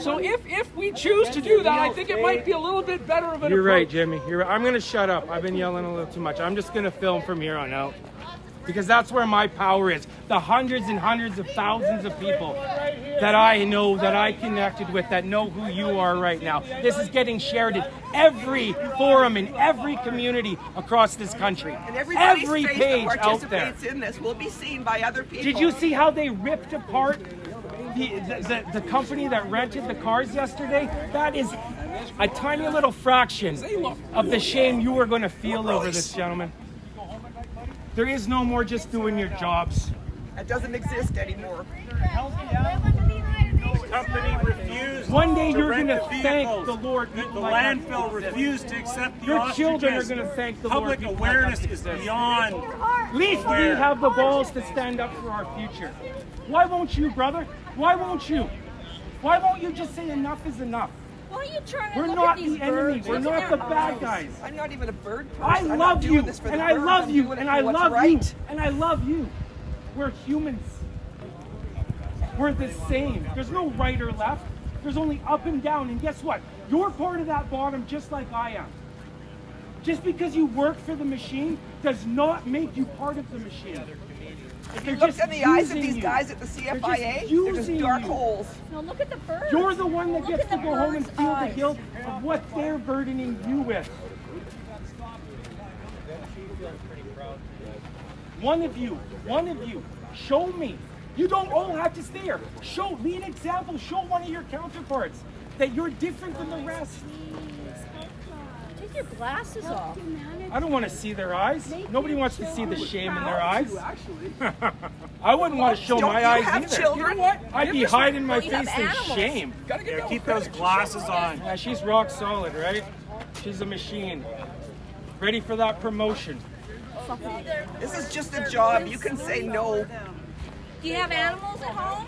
[SPEAKER 10] So if we choose to do that, I think it might be a little bit better of an
[SPEAKER 2] You're right,
[SPEAKER 10] approach.
[SPEAKER 2] Jimmy. You're right. I'm gonna shut up. I've been yelling a little too much. I'm just gonna film from here on out. Because that's where my power is. The hundreds and hundreds of thousands of people that I know, that I connected with, that know who you are right now. This is getting shared in every forum, in every community across this country.
[SPEAKER 7] And everybody's
[SPEAKER 2] every
[SPEAKER 7] face
[SPEAKER 2] page
[SPEAKER 7] that
[SPEAKER 2] out there.
[SPEAKER 7] participates in this will be seen by other people.
[SPEAKER 2] Did you see how they ripped apart the company that rented the cars yesterday? That is a tiny little fraction of the shame you are going to feel over this, gentlemen. There is no more just doing your jobs.
[SPEAKER 7] That doesn't exist anymore.
[SPEAKER 5] The company refused.
[SPEAKER 2] One day
[SPEAKER 5] to
[SPEAKER 2] you're
[SPEAKER 5] rent
[SPEAKER 2] going to
[SPEAKER 5] the
[SPEAKER 2] thank
[SPEAKER 5] vehicles.
[SPEAKER 2] the Lord.
[SPEAKER 5] The landfill refused to accept the
[SPEAKER 2] Your
[SPEAKER 5] ostriches.
[SPEAKER 2] children are going to thank the Lord.
[SPEAKER 5] Public awareness is beyond.
[SPEAKER 2] At least we have the balls to stand up for our future. Why won't you, brother? Why won't you? Why won't you just say enough is enough?
[SPEAKER 11] Why are you trying to
[SPEAKER 2] We're
[SPEAKER 11] look
[SPEAKER 2] not
[SPEAKER 11] at these
[SPEAKER 2] the enemy.
[SPEAKER 11] birds?
[SPEAKER 2] We're
[SPEAKER 11] Look
[SPEAKER 2] not
[SPEAKER 11] at
[SPEAKER 2] the
[SPEAKER 11] their
[SPEAKER 2] bad
[SPEAKER 11] eyes.
[SPEAKER 2] guys.
[SPEAKER 7] I'm not even a bird person.
[SPEAKER 2] I
[SPEAKER 7] I'm not
[SPEAKER 2] love
[SPEAKER 7] doing
[SPEAKER 2] you,
[SPEAKER 7] this for the
[SPEAKER 2] and I
[SPEAKER 7] birds.
[SPEAKER 2] love
[SPEAKER 7] I'm
[SPEAKER 2] you,
[SPEAKER 7] doing it
[SPEAKER 2] and
[SPEAKER 7] for
[SPEAKER 2] I
[SPEAKER 7] what's
[SPEAKER 2] love you,
[SPEAKER 7] right.
[SPEAKER 2] and I love you. We're humans. We're the same. There's no right or left. There's only up and down. And guess what? You're part of that bottom just like I am. Just because you work for the machine does not make you part of the machine.
[SPEAKER 7] If you look in the eyes of these guys at the CFIA, they're just dark holes.
[SPEAKER 11] No, look at the birds.
[SPEAKER 2] You're the one that
[SPEAKER 11] Look
[SPEAKER 2] gets
[SPEAKER 11] at
[SPEAKER 2] to
[SPEAKER 11] the
[SPEAKER 2] go home and
[SPEAKER 11] birds'
[SPEAKER 2] feel the
[SPEAKER 11] eyes.
[SPEAKER 2] guilt of what they're burdening you with. One of you, show me. You don't all have to stay here. Be an example. Show one of your counterparts that you're different than the rest.
[SPEAKER 11] Take your glasses off.
[SPEAKER 2] I don't want to see their eyes. Nobody wants to see the shame in their eyes. I wouldn't want to show
[SPEAKER 7] Don't
[SPEAKER 2] my
[SPEAKER 7] you
[SPEAKER 2] eyes
[SPEAKER 7] have
[SPEAKER 2] either.
[SPEAKER 7] children?
[SPEAKER 2] You know what? I'd be hiding my
[SPEAKER 11] Well, you have
[SPEAKER 2] face in
[SPEAKER 11] animals.
[SPEAKER 2] shame.
[SPEAKER 5] Yeah, keep those glasses on.
[SPEAKER 2] Yeah, she's rock solid, right? She's a machine. Ready for that promotion.
[SPEAKER 7] This is just a job. You can say no.
[SPEAKER 11] Do you have animals at home?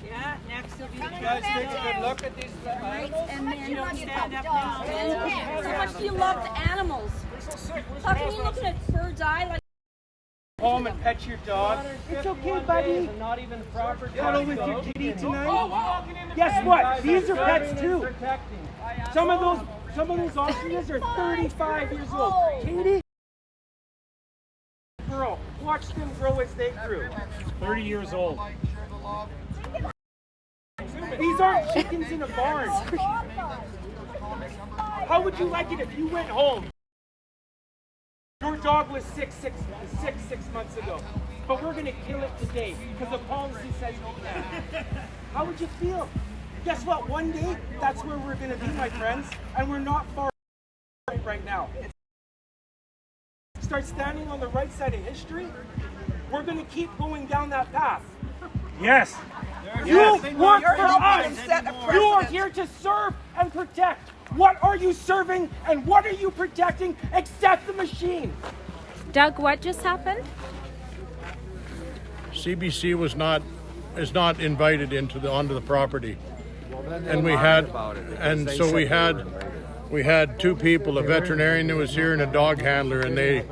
[SPEAKER 9] Yeah, next will be the guys take a good look at these animals.
[SPEAKER 11] And then
[SPEAKER 9] You don't stand up now.
[SPEAKER 11] how much do you love the animals? How can you look at a bird's eye like?
[SPEAKER 2] Home and pet your dog. It's okay, buddy. Not even proper. Cuddle with your kitty tonight. Guess what? These are pets too. Some of those ostriches are 35 years old. Katie, girl, watch them grow as they grew.
[SPEAKER 5] 30 years old.
[SPEAKER 2] These aren't chickens in a barn. How would you like it if you went home? Your dog was sick 6 months ago, but we're gonna kill it today because the policy says we can. How would you feel? Guess what? One day, that's where we're gonna be, my friends, and we're not far right now. Start standing on the right side of history. We're gonna keep going down that path.
[SPEAKER 5] Yes.
[SPEAKER 2] You work
[SPEAKER 7] You're
[SPEAKER 2] for
[SPEAKER 7] helping
[SPEAKER 2] us.
[SPEAKER 7] them set a
[SPEAKER 2] You are
[SPEAKER 7] precedent.
[SPEAKER 2] here to serve and protect. What are you serving and what are you protecting except the machine?
[SPEAKER 3] Doug, what just happened?
[SPEAKER 4] CBC is not invited onto the property, and we had two people, a veterinarian who was here and a dog handler, and they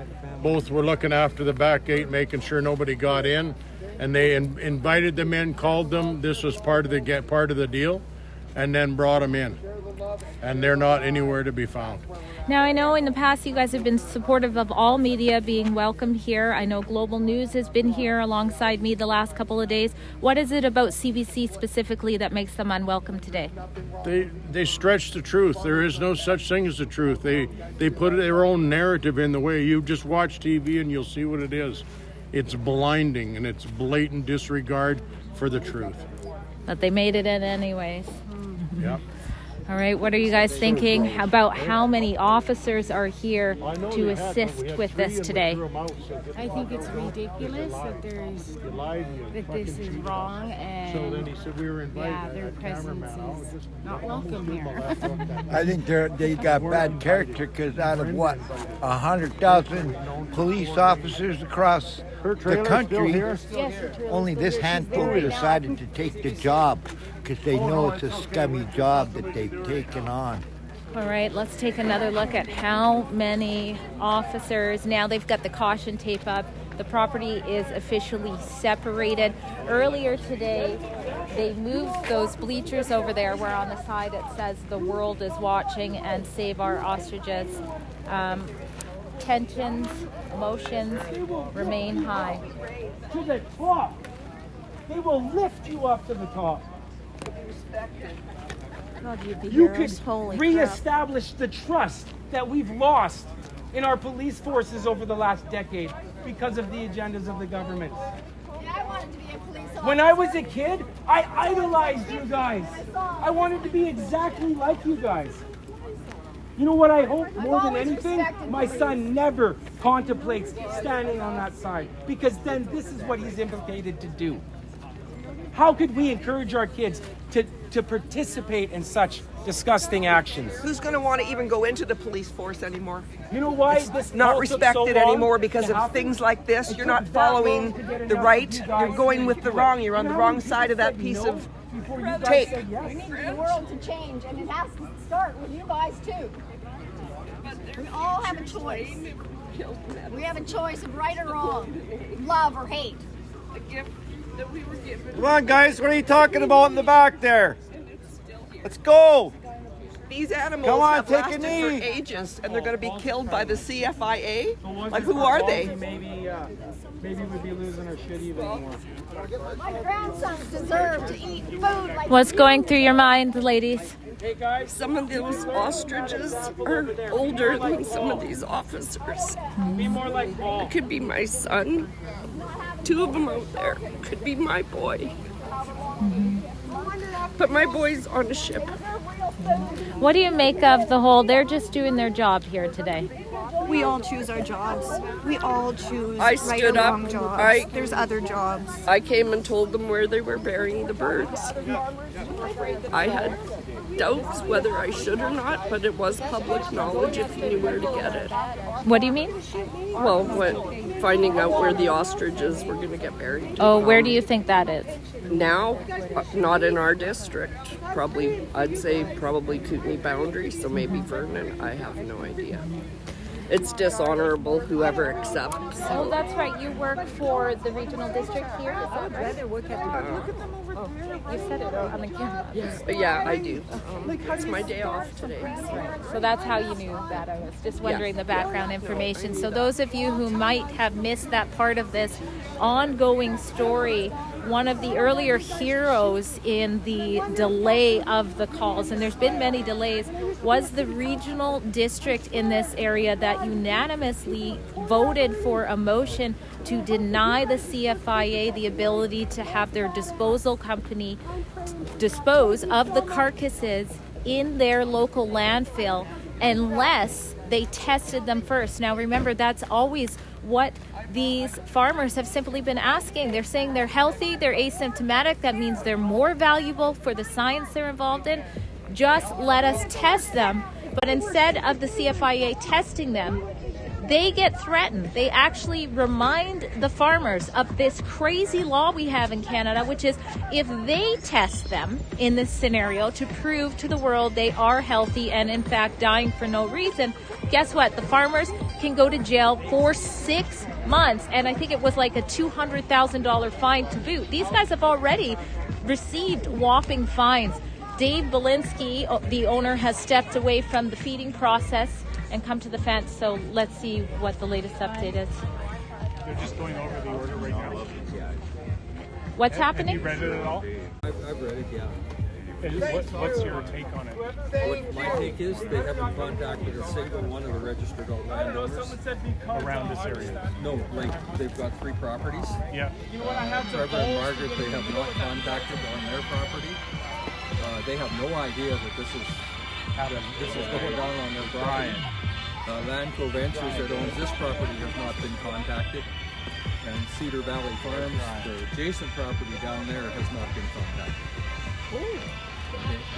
[SPEAKER 4] both were looking after the back gate, making sure nobody got in, and they invited them in, called them. This was part of the deal, and then brought them in, and they're not anywhere to be found.
[SPEAKER 3] Now, I know in the past you guys have been supportive of all media being welcomed here. I know Global News has been here alongside me the last couple of days. What is it about CBC specifically that makes them unwelcome today?
[SPEAKER 4] They stretch the truth. There is no such thing as the truth. They put their own narrative in the way. You just watch TV and you'll see what it is. It's blinding and it's blatant disregard for the truth.
[SPEAKER 3] But they made it in anyways.
[SPEAKER 4] Yeah.
[SPEAKER 3] All right, what are you guys thinking about how many officers are here to assist with this today?
[SPEAKER 12] I think it's ridiculous that this is wrong, and their presence is not welcome here.
[SPEAKER 13] I think they got bad character because out of what, 100,000 police officers across the country, only this handful decided to take the job. because they know it's a scummy job that they've taken on.
[SPEAKER 3] All right, let's take another look at how many officers. Now they've got the caution tape up. The property is officially separated. Earlier today, they moved those bleachers over there where on the side it says the world is watching and save our ostriches. Tensions, emotions remain high.
[SPEAKER 10] To the top. They will lift you up to the top.
[SPEAKER 3] God,
[SPEAKER 10] You could reestablish the trust that we've lost in our police forces over the last decade because of the agendas of the government.
[SPEAKER 6] I wanted to be a police officer.
[SPEAKER 10] When I was a kid, I idolized you guys. I wanted to be exactly like you guys. You know what I hope more than anything? My son never contemplates standing on that side, because then this is what he's implicated to do. How could we encourage our kids to participate in such disgusting actions?
[SPEAKER 7] Who's going to want to even go into the police force anymore?
[SPEAKER 10] You know why?
[SPEAKER 7] It's not respected anymore because of things like this. You're not following the right. You're going with the wrong. You're on the wrong side of that piece of tape.
[SPEAKER 6] We need the world to change, and it has to start with you guys too. We all have a choice. We have a choice of right or wrong, love or hate.
[SPEAKER 5] Come on, guys, what are you talking about in the back there? Let's go.
[SPEAKER 7] These animals
[SPEAKER 5] Come on,
[SPEAKER 7] have
[SPEAKER 5] take a
[SPEAKER 7] lasted
[SPEAKER 5] knee.
[SPEAKER 7] for ages, and they're going to be killed by the CFIA? Like, who are they?
[SPEAKER 10] Maybe we'd be losing our shit even more.
[SPEAKER 6] My grandsons deserve to eat food like
[SPEAKER 3] What's going through your mind, ladies?
[SPEAKER 10] Hey guys,
[SPEAKER 7] Some of those ostriches are older than some of these officers.
[SPEAKER 10] be more like Paul.
[SPEAKER 7] It could be my son. 2 of them out there could be my boy. But my boy's on a ship.
[SPEAKER 3] What do you make of the whole, they're just doing their job here today?
[SPEAKER 14] We all choose our jobs. We all choose
[SPEAKER 7] I
[SPEAKER 14] right or
[SPEAKER 7] stood up.
[SPEAKER 14] wrong jobs. There's other jobs.
[SPEAKER 7] I came and told them where they were burying the birds. I had doubts whether I should or not, but it was public knowledge if you knew where to get it.
[SPEAKER 3] What do you mean?
[SPEAKER 7] Well, finding out where the ostriches were going to get buried.
[SPEAKER 3] Oh, where do you think that is?
[SPEAKER 7] Now, not in our district. Probably, I'd say probably Kootenai boundary, so maybe Vernon. I have no idea. It's dishonorable, whoever accepts.
[SPEAKER 3] Oh, that's right. You work for the regional district here? Is that right?
[SPEAKER 7] Look at them over
[SPEAKER 3] You said it on the camera.
[SPEAKER 7] Yeah, I do. It's my day off today.
[SPEAKER 3] So that's how you knew that. I was just wondering the background information. So those of you who might have missed that part of this ongoing story, one of the earlier heroes in the delay of the calls, and there's been many delays, was the regional district in this area that unanimously voted for a motion to deny the CFIA the ability to have their disposal company dispose of the carcasses in their local landfill unless they tested them first. Now remember, that's always what these farmers have simply been asking. They're saying they're healthy, they're asymptomatic, that means they're more valuable for the science they're involved in. Just let us test them. But instead of the CFIA testing them, they get threatened. They actually remind the farmers of this crazy law we have in Canada, which is if they test them in this scenario to prove to the world they are healthy and in fact dying for no reason, guess what? The farmers can go to jail for 6 months. And I think it was like a $200,000 fine to boot. These guys have already received whopping fines. Dave Belinsky, the owner, has stepped away from the feeding process and come to the fence. So let's see what the latest update is.
[SPEAKER 15] They're just going over the order right now.
[SPEAKER 3] What's happening?
[SPEAKER 15] Have you read it at all?
[SPEAKER 9] I've read it, yeah.
[SPEAKER 15] What's your take on it?
[SPEAKER 9] What my take is, they haven't contacted a single one of the registered landowners
[SPEAKER 15] Around this area.
[SPEAKER 9] No, like they've got 3 properties.
[SPEAKER 15] Yeah.
[SPEAKER 9] Trevor and Margaret, they have not contacted on their property. They have no idea that this is going down on their property. Landco Ventures that owns this property has not been contacted. And Cedar Valley Farms, the adjacent property down there, has not been contacted. Okay.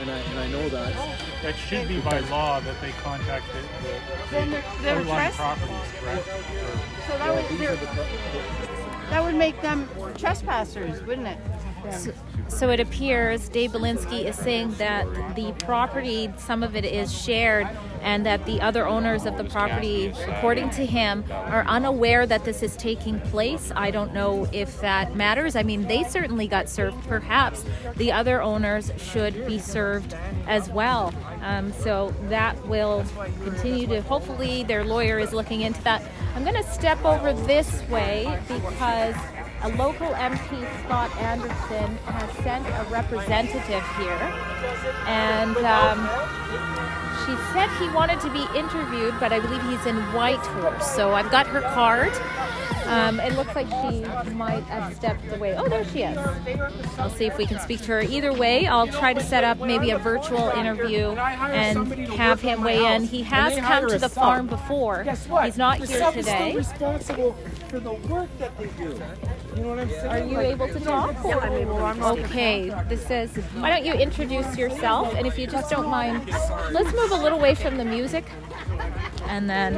[SPEAKER 9] And I know that.
[SPEAKER 15] That should be by law that they contact the outlying properties, correct?
[SPEAKER 12] So that would make them trespassers, wouldn't it?
[SPEAKER 3] So it appears Dave Belinsky is saying that the property, some of it is shared, and that the other owners of the property, according to him, are unaware that this is taking place. I don't know if that matters. I mean, they certainly got served. Perhaps the other owners should be served as well. So that will continue to, hopefully their lawyer is looking into that. I'm going to step over this way because a local MP, Scott Anderson, has sent a representative here, and she said he wanted to be interviewed, but I believe he's in Whitehorse. So I've got her card. It looks like she might have stepped away. Oh, there she is. I'll see if we can speak to her. Either way, I'll try to set up maybe a virtual interview and have him weigh in. He has come to the farm before. He's not here today.
[SPEAKER 10] Responsible for the work that they do. You know what I'm saying?
[SPEAKER 3] Are you able to talk?
[SPEAKER 11] Yeah, I'm able to talk.
[SPEAKER 3] Okay, this says, why don't you introduce yourself? And if you just don't mind, let's move a little away from the music. And then,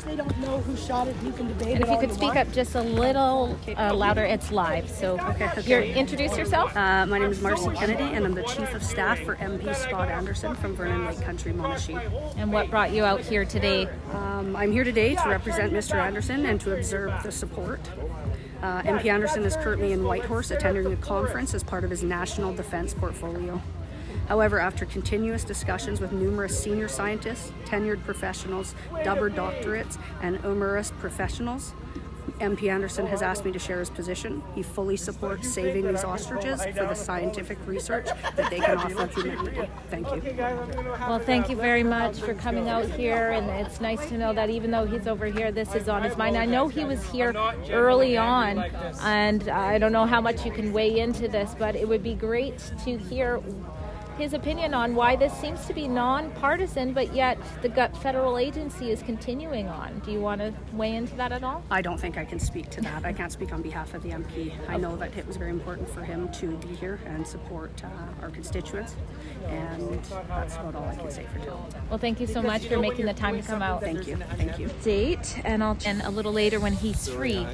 [SPEAKER 11] They don't know who shot it. You can debate
[SPEAKER 3] and if you could speak up just a little louder, it's live. So, introduce yourself.
[SPEAKER 16] My name is Marcy Kennedy, and I'm the Chief of Staff for MP Scott Anderson from Vernon Lake Country, Monashee.
[SPEAKER 3] And what brought you out here today?
[SPEAKER 16] I'm here today to represent Mr. Anderson and to observe the support. MP Anderson is currently in Whitehorse attending a conference as part of his national defense portfolio. However, after continuous discussions with numerous senior scientists, tenured professionals, double doctorates, and numerous professionals, MP Anderson has asked me to share his position. He fully supports saving these ostriches for the scientific research that they can offer humanity. Thank you.
[SPEAKER 3] Well, thank you very much for coming out here, and it's nice to know that even though he's over here, this is on his mind. I know he was here early on, and I don't know how much you can weigh into this, but it would be great to hear his opinion on why this seems to be nonpartisan, but yet the federal agency is continuing on. Do you want to weigh into that at all?
[SPEAKER 16] I don't think I can speak to that. I can't speak on behalf of the MP. I know that it was very important for him to be here and support our constituents, and that's about all I can say for now.
[SPEAKER 3] Well, thank you so much for making the time to come out.
[SPEAKER 16] Thank you. Thank you.
[SPEAKER 3] Date, and I'll a little later when he's free.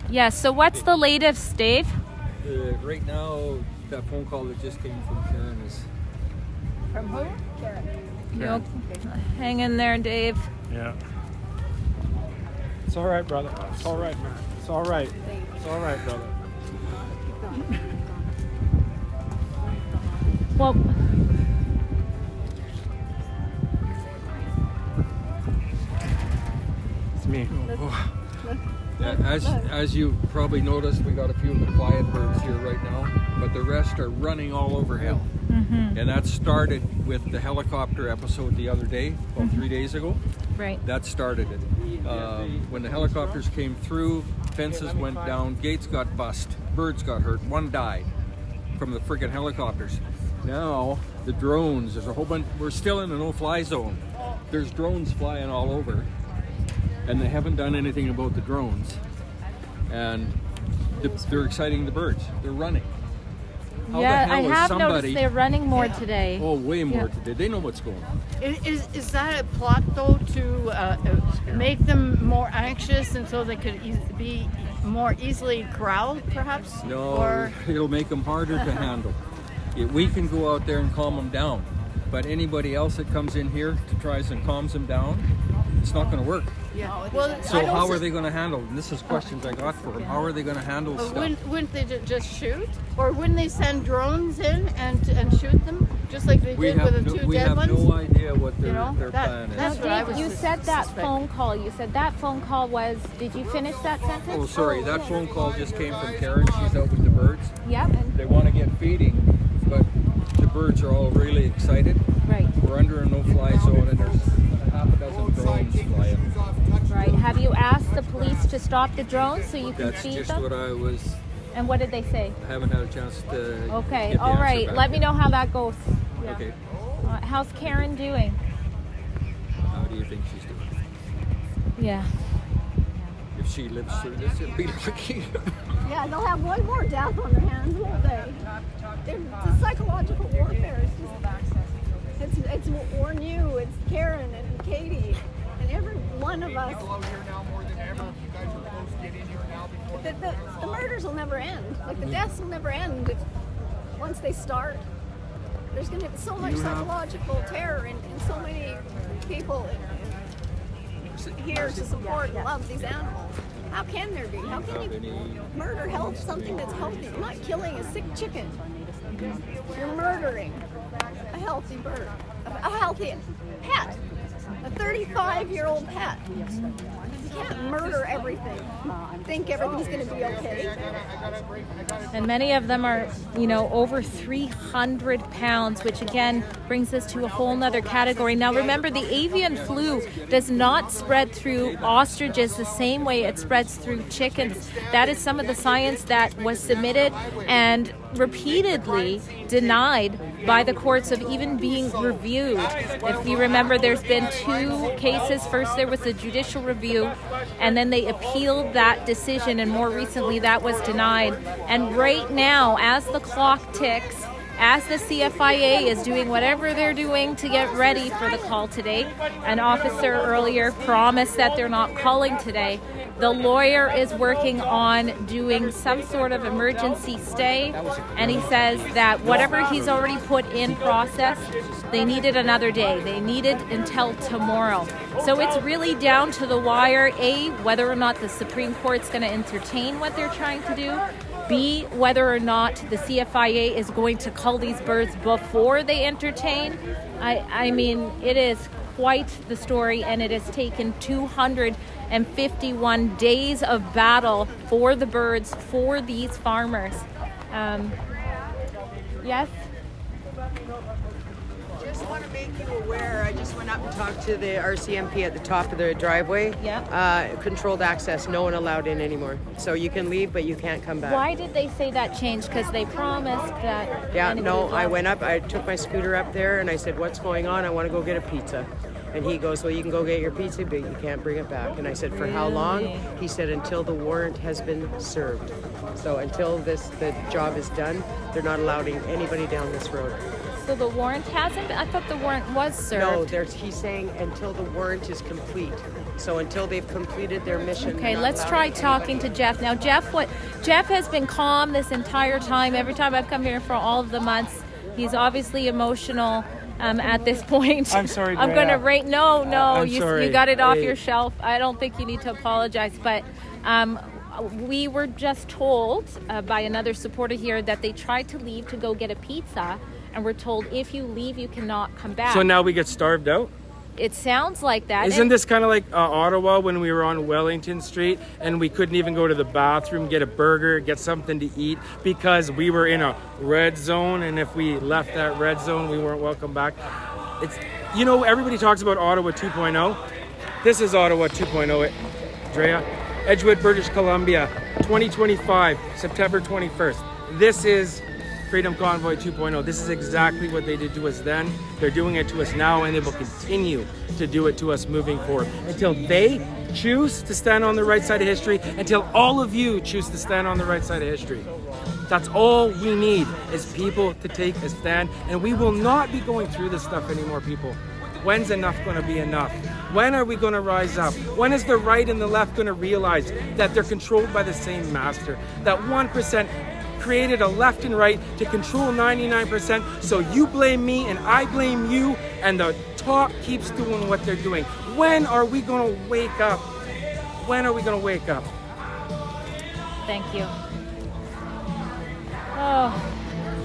[SPEAKER 3] Yeah, so what's the latest, Dave?
[SPEAKER 9] Right now, that phone call that just came from Karen is...
[SPEAKER 3] From who? Karen. You hang in there, Dave.
[SPEAKER 2] Yeah. It's all right, brother. It's all right, man. It's all right. It's all right, brother.
[SPEAKER 3] Well,
[SPEAKER 2] it's me.
[SPEAKER 9] As you probably noticed, we got a few of the quiet birds here right now, but the rest are running all over hell.
[SPEAKER 3] Mm-hmm.
[SPEAKER 9] And that started with the helicopter episode the other day, about 3 days ago.
[SPEAKER 3] Right.
[SPEAKER 9] That started it. When the helicopters came through, fences went down, gates got bust, birds got hurt, one died from the friggin' helicopters. Now, the drones, there's a whole bunch, we're still in a no-fly zone. There's drones flying all over, and they haven't done anything about the drones. And they're exciting the birds. They're running. How
[SPEAKER 3] yeah,
[SPEAKER 9] the hell
[SPEAKER 3] I
[SPEAKER 9] is
[SPEAKER 3] have
[SPEAKER 9] somebody...
[SPEAKER 3] noticed they're running more today.
[SPEAKER 9] Oh, way more today. They know what's going on.
[SPEAKER 12] Is that a plot, though, to make them more anxious and so they could be more easily corralled, perhaps?
[SPEAKER 9] No,
[SPEAKER 12] Or...
[SPEAKER 9] it'll make them harder to handle. We can go out there and calm them down, but anybody else that comes in here to tries and calms them down, it's not going to work.
[SPEAKER 12] Yeah. Well,
[SPEAKER 9] So how are they going to handle? And this is questions I got for them. How are they going to handle stuff?
[SPEAKER 12] Wouldn't they just shoot? Or wouldn't they send drones in and shoot them? Just like they did with the two dead ones?
[SPEAKER 9] We have no idea what their plan is.
[SPEAKER 12] That's what I was
[SPEAKER 3] you said that phone call. You said that phone call was, did you finish that sentence?
[SPEAKER 9] Oh, sorry. That phone call just came from Karen. She's out with the birds.
[SPEAKER 3] Yep.
[SPEAKER 9] They want to get feeding, but the birds are all really excited.
[SPEAKER 3] Right.
[SPEAKER 9] We're under a no-fly zone, and there's half a dozen drones flying.
[SPEAKER 3] Right. Have you asked the police to stop the drones so you can feed them?
[SPEAKER 9] That's just what I was...
[SPEAKER 3] And what did they say?
[SPEAKER 9] I haven't had a chance to...
[SPEAKER 3] Okay.
[SPEAKER 9] get the
[SPEAKER 3] All
[SPEAKER 9] answer
[SPEAKER 3] right.
[SPEAKER 9] back
[SPEAKER 3] Let me
[SPEAKER 9] yet.
[SPEAKER 3] know how that goes. Yeah.
[SPEAKER 9] Okay.
[SPEAKER 3] How's Karen doing?
[SPEAKER 9] How do you think she's doing?
[SPEAKER 3] Yeah.
[SPEAKER 9] If she lives through this, it'll be lucky.
[SPEAKER 14] Yeah, they'll have one more death on their hands, won't they? The psychological warfare is just, it's Warren, you, it's Karen and Katie, and every one of us. The murders will never end. Like the deaths will never end once they start. There's going to be so much psychological terror in so many people here to support and love these animals. How can there be? How can you murder something that's healthy? You're not killing a sick chicken. You're murdering a healthy bird, a healthy pet, a 35-year-old pet. You can't murder everything. Think everything's going to be okay.
[SPEAKER 3] And many of them are, over 300 pounds, which again brings us to a whole nother category. Now remember, the avian flu does not spread through ostriches the same way it spreads through chickens. That is some of the science that was submitted and repeatedly denied by the courts of even being reviewed. If you remember, there's been 2 cases. First there was a judicial review, and then they appealed that decision, and more recently that was denied. And right now, as the clock ticks, as the CFIA is doing whatever they're doing to get ready for the call today, an officer earlier promised that they're not calling today. The lawyer is working on doing some sort of emergency stay, and he says that whatever he's already put in process, they needed another day. They needed until tomorrow. So it's really down to the wire, A, whether or not the Supreme Court's going to entertain what they're trying to do, B, whether or not the CFIA is going to cull these birds before they entertain. I mean, it is quite the story, and it has taken 251 days of battle for the birds, for these farmers. Yes?
[SPEAKER 17] Just want to make you aware, I just went up and talked to the RCMP at the top of the driveway.
[SPEAKER 3] Yeah.
[SPEAKER 17] Controlled access, no one allowed in anymore. So you can leave, but you can't come back.
[SPEAKER 3] Why did they say that changed? Because they promised that...
[SPEAKER 17] Yeah, no, I went up, I took my scooter up there and I said, what's going on? I want to go get a pizza. And he goes, well, you can go get your pizza, but you can't bring it back. And I said, for how long? He said, until the warrant has been served. So until the job is done, they're not allowing anybody down this road.
[SPEAKER 3] So the warrant hasn't been? I thought the warrant was served.
[SPEAKER 17] No, he's saying until the warrant is complete. So until they've completed their mission.
[SPEAKER 3] Okay, let's try talking to Jeff. Now, Jeff has been calm this entire time. Every time I've come here for all of the months, he's obviously emotional. At this point,
[SPEAKER 2] I'm sorry,
[SPEAKER 3] I'm going to rate. No, you got it off
[SPEAKER 2] Hey.
[SPEAKER 3] your shelf. I don't think you need to apologize. But we were just told by another supporter here that they tried to leave to go get a pizza, and we're told if you leave, you cannot come back.
[SPEAKER 2] So now we get starved out?
[SPEAKER 3] It sounds like that.
[SPEAKER 2] Isn't this kind of like Ottawa when we were on Wellington Street and we couldn't even go to the bathroom, get a burger, get something to eat because we were in a red zone, and if we left that red zone, we weren't welcome back? It's, everybody talks about Ottawa 2.0. This is Ottawa 2.0, Drea. Edgewood, British Columbia, 2025, September 21st. This is Freedom Convoy 2.0. This is exactly what they did to us then. They're doing it to us now, and they will continue to do it to us moving forward until they choose to stand on the right side of history, until all of you choose to stand on the right side of history. That's all we need, is people to take a stand, and we will not be going through this stuff anymore, people. When's enough going to be enough? When are we going to rise up? When is the right and the left going to realize that they're controlled by the same master? That 1% created a left and right to control 99%, so you blame me and I blame you, and the top keeps doing what they're doing. When are we going to wake up? When are we going to wake up?
[SPEAKER 3] Thank you. Oh,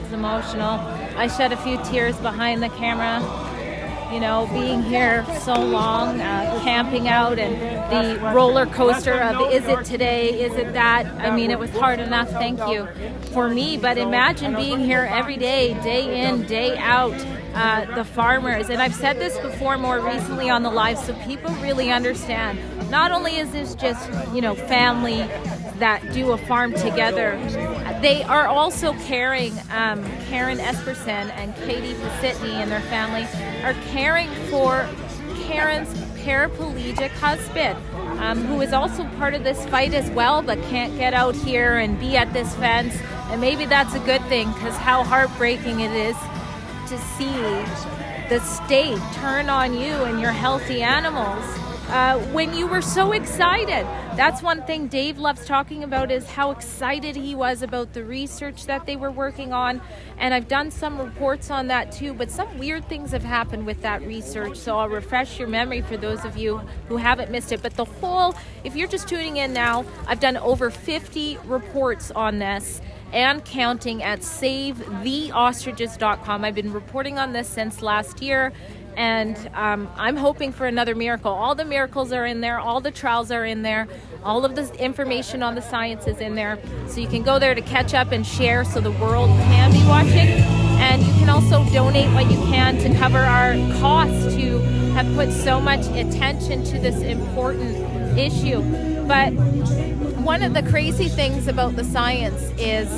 [SPEAKER 3] it's emotional. I shed a few tears behind the camera. Being here so long, camping out, and the roller coaster of is it today, is it that? I mean, it was hard enough, thank you, for me, but imagine being here every day, day in, day out, the farmers. And I've said this before more recently on the live, so people really understand. Not only is this just, family that do a farm together, they are also caring. Karen Esperson and Katie Pasitny and their family are caring for Karen's paraplegic husband, who is also part of this fight as well, but can't get out here and be at this fence. And maybe that's a good thing, because how heartbreaking it is to see the state turn on you and your healthy animals when you were so excited. That's one thing Dave loves talking about, is how excited he was about the research that they were working on. And I've done some reports on that too, but some weird things have happened with that research. So I'll refresh your memory for those of you who haven't missed it. But the whole, if you're just tuning in now, I've done over 50 reports on this and counting at SaveTheOstriches.com. I've been reporting on this since last year. And I'm hoping for another miracle. All the miracles are in there. All the trials are in there. All of the information on the science is in there. So you can go there to catch up and share so the world can be watching. And you can also donate what you can to cover our costs to have put so much attention to this important issue. But one of the crazy things about the science is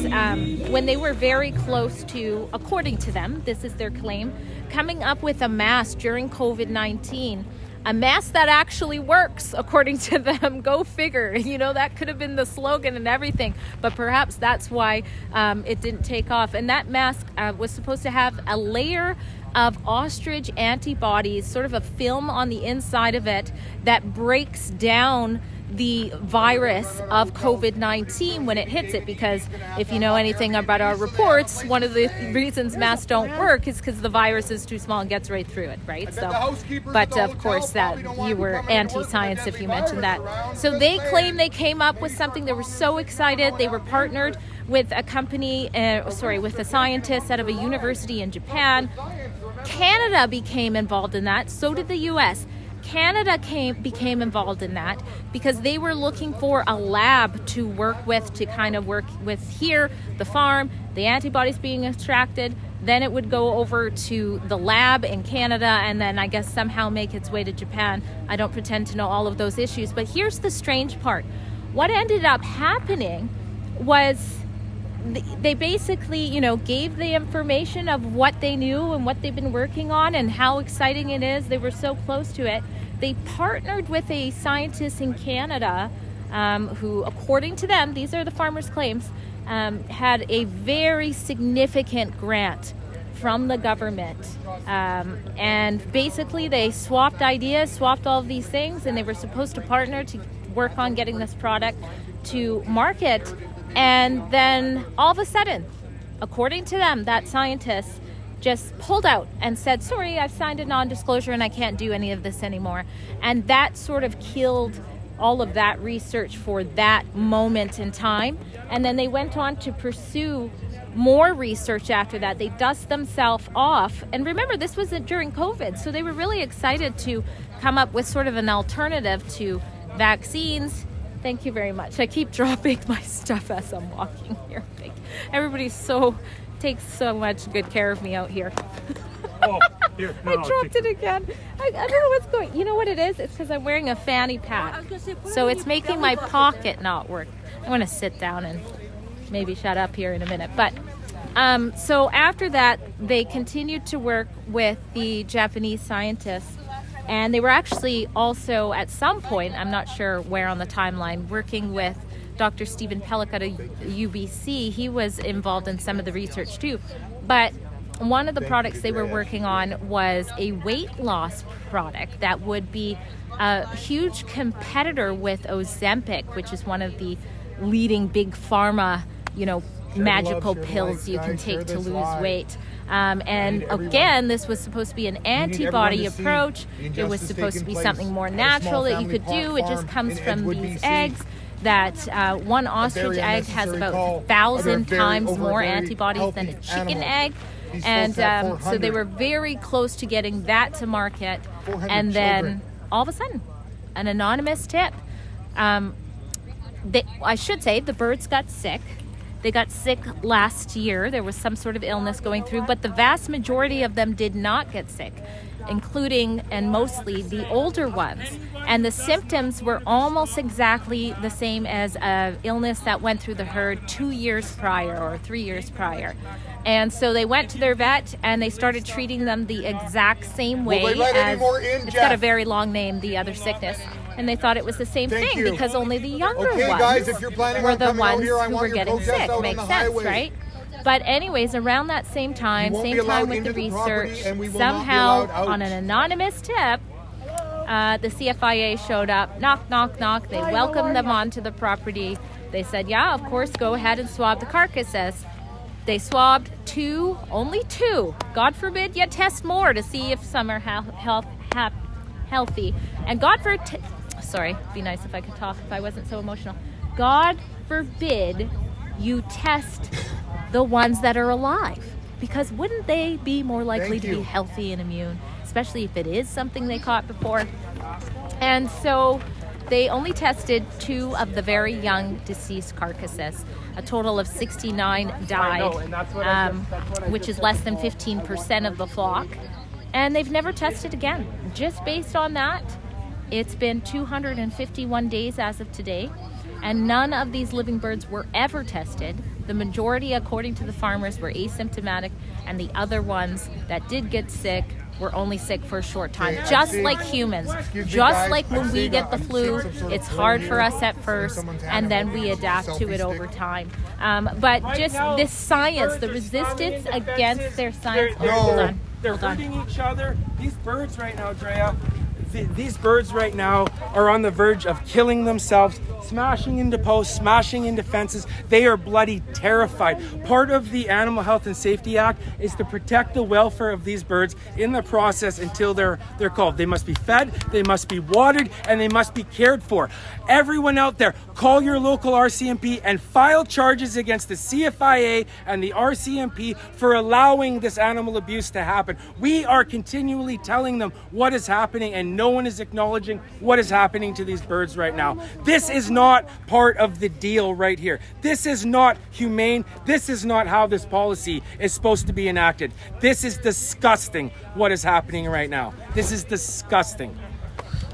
[SPEAKER 3] when they were very close to, according to them, this is their claim, coming up with a mask during COVID-19, a mask that actually works, according to them. Go figure. You know, that could have been the slogan and everything, but perhaps that's why it didn't take off. And that mask was supposed to have a layer of ostrich antibodies, sort of a film on the inside of it that breaks down the virus of COVID-19 when it hits it, because if you know anything about our reports, one of the reasons masks don't work is because the virus is too small and gets right through it, right? So, but of course that you were anti-science if you mentioned that. So they claim they came up with something. They were so excited. They were partnered with a company, with a scientist out of a university in Japan. Canada became involved in that. So did the US. Canada became involved in that because they were looking for a lab to work with, to kind of work with here, the farm, the antibodies being extracted. Then it would go over to the lab in Canada and then I guess somehow make its way to Japan. I don't pretend to know all of those issues, but here's the strange part. What ended up happening was they basically, gave the information of what they knew and what they've been working on and how exciting it is. They were so close to it. They partnered with a scientist in Canada who, according to them, these are the farmers' claims, had a very significant grant from the government. And basically they swapped ideas, swapped all of these things, and they were supposed to partner to work on getting this product to market. And then all of a sudden, according to them, that scientist just pulled out and said, sorry, I've signed a non-disclosure and I can't do any of this anymore. And that sort of killed all of that research for that moment in time. And then they went on to pursue more research after that. They dust themselves off. And remember, this was during COVID, so they were really excited to come up with sort of an alternative to vaccines. Thank you very much. I keep dropping my stuff as I'm walking here. Everybody takes so much good care of me out here.
[SPEAKER 15] Oh, here. No,
[SPEAKER 3] I dropped it again. I don't know what's going. You know what it is? It's because I'm wearing a fanny pack, so it's making my pocket not work. I'm going to sit down and maybe shut up here in a minute. But so after that, they continued to work with the Japanese scientists. And they were actually also at some point, I'm not sure where on the timeline, working with Dr. Stephen Pellick at UBC. He was involved in some of the research too. But one of the products they were working on was a weight loss product that would be a huge competitor with Ozempic, which is one of the leading big pharma, magical pills you can take to lose weight. And again, this was supposed to be an antibody approach. It was supposed to be something more natural that you could do. It just comes from these eggs that one ostrich egg has about 1,000 times more antibodies than a chicken egg. And so they were very close to getting that to market. And then all of a sudden, an anonymous tip. I should say the birds got sick. They got sick last year. There was some sort of illness going through, but the vast majority of them did not get sick, including and mostly the older ones. And the symptoms were almost exactly the same as an illness that went through the herd 2 years prior or 3 years prior. And so they went to their vet and they started treating them the exact same way as, it's got a very long name, the other sickness. And they thought it was the same thing because only the younger ones were the ones who were getting sick. Makes sense, right? But anyways, around that same time with the research, somehow on an anonymous tip, The CFIA showed up, knock, knock, knock. They welcomed them onto the property. They said, yeah, of course, go ahead and swab the carcasses. They swabbed only two. God forbid you test more to see if some are healthy. And sorry, be nice if I could talk if I wasn't so emotional. God forbid you test the ones that are alive, because wouldn't they be more likely to be healthy and immune, especially if it is something they caught before? And so they only tested 2 of the very young deceased carcasses. A total of 69 died, which is less than 15% of the flock. And they've never tested again. Just based on that, it's been 251 days as of today, and none of these living birds were ever tested. The majority, according to the farmers, were asymptomatic, and the other ones that did get sick were only sick for a short time, just like humans. Just like when we get the flu, it's hard for us at first, and then we adapt to it over time. But just this science, the resistance against their science.
[SPEAKER 10] They're hurting each other. These birds right now, Drea, these birds right now are on the verge of killing themselves, smashing into posts, smashing into fences. They are bloody terrified. Part of the Animal Health and Safety Act is to protect the welfare of these birds in the process until they're culled. They must be fed, they must be watered, and they must be cared for. Everyone out there, call your local RCMP and file charges against the CFIA and the RCMP for allowing this animal abuse to happen. We are continually telling them what is happening, and no one is acknowledging what is happening to these birds right now. This is not part of the deal right here. This is not humane. This is not how this policy is supposed to be enacted. This is disgusting what is happening right now. This is disgusting.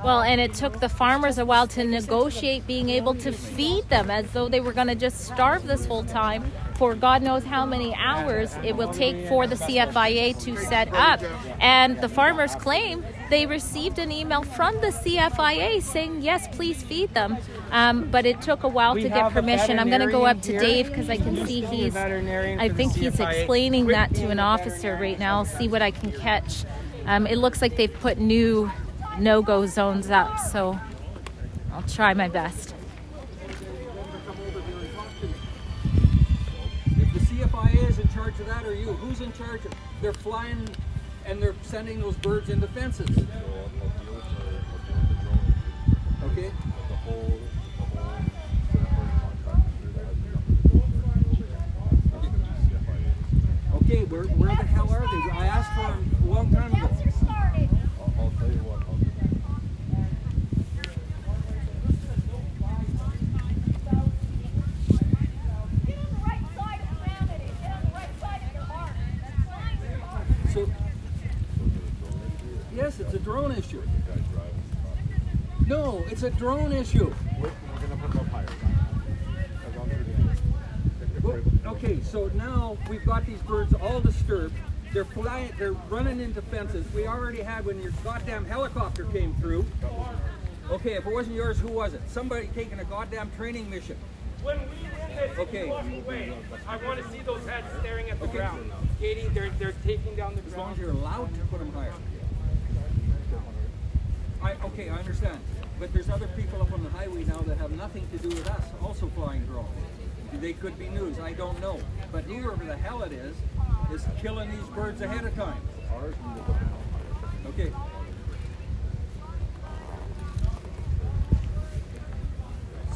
[SPEAKER 3] Well, and it took the farmers a while to negotiate being able to feed them, as though they were going to just starve this whole time for God knows how many hours it will take for the CFIA to set up. And the farmers claim they received an email from the CFIA saying, yes, please feed them. But it took a while to get permission. I'm going to go up to Dave because I can see I think he's explaining that to an officer right now. I'll see what I can catch. It looks like they've put new no-go zones up, so I'll try my best.
[SPEAKER 9] If the CFIA is in charge of that, or you, who's in charge of? They're flying and they're sending those birds into fences. Okay. Okay, where the hell are they? I asked for them a long time ago.
[SPEAKER 15] I'll tell you what.
[SPEAKER 9] So, yes, it's a drone issue. No, it's a drone issue.
[SPEAKER 15] We're going to put them up higher.
[SPEAKER 9] Okay, so now we've got these birds all disturbed. They're flying, they're running into fences. We already had when your goddamn helicopter came through. Okay, if it wasn't yours, who was it? Somebody taking a goddamn training mission.
[SPEAKER 10] When we win this, away, I want to see those heads staring at the ground. Katie, they're taking down the ground.
[SPEAKER 9] As long as you're allowed to put them higher. Okay, I understand. But there's other people up on the highway now that have nothing to do with us, also flying drones. They could be news, I don't know. But whoever the hell it is killing these birds ahead of time. Okay.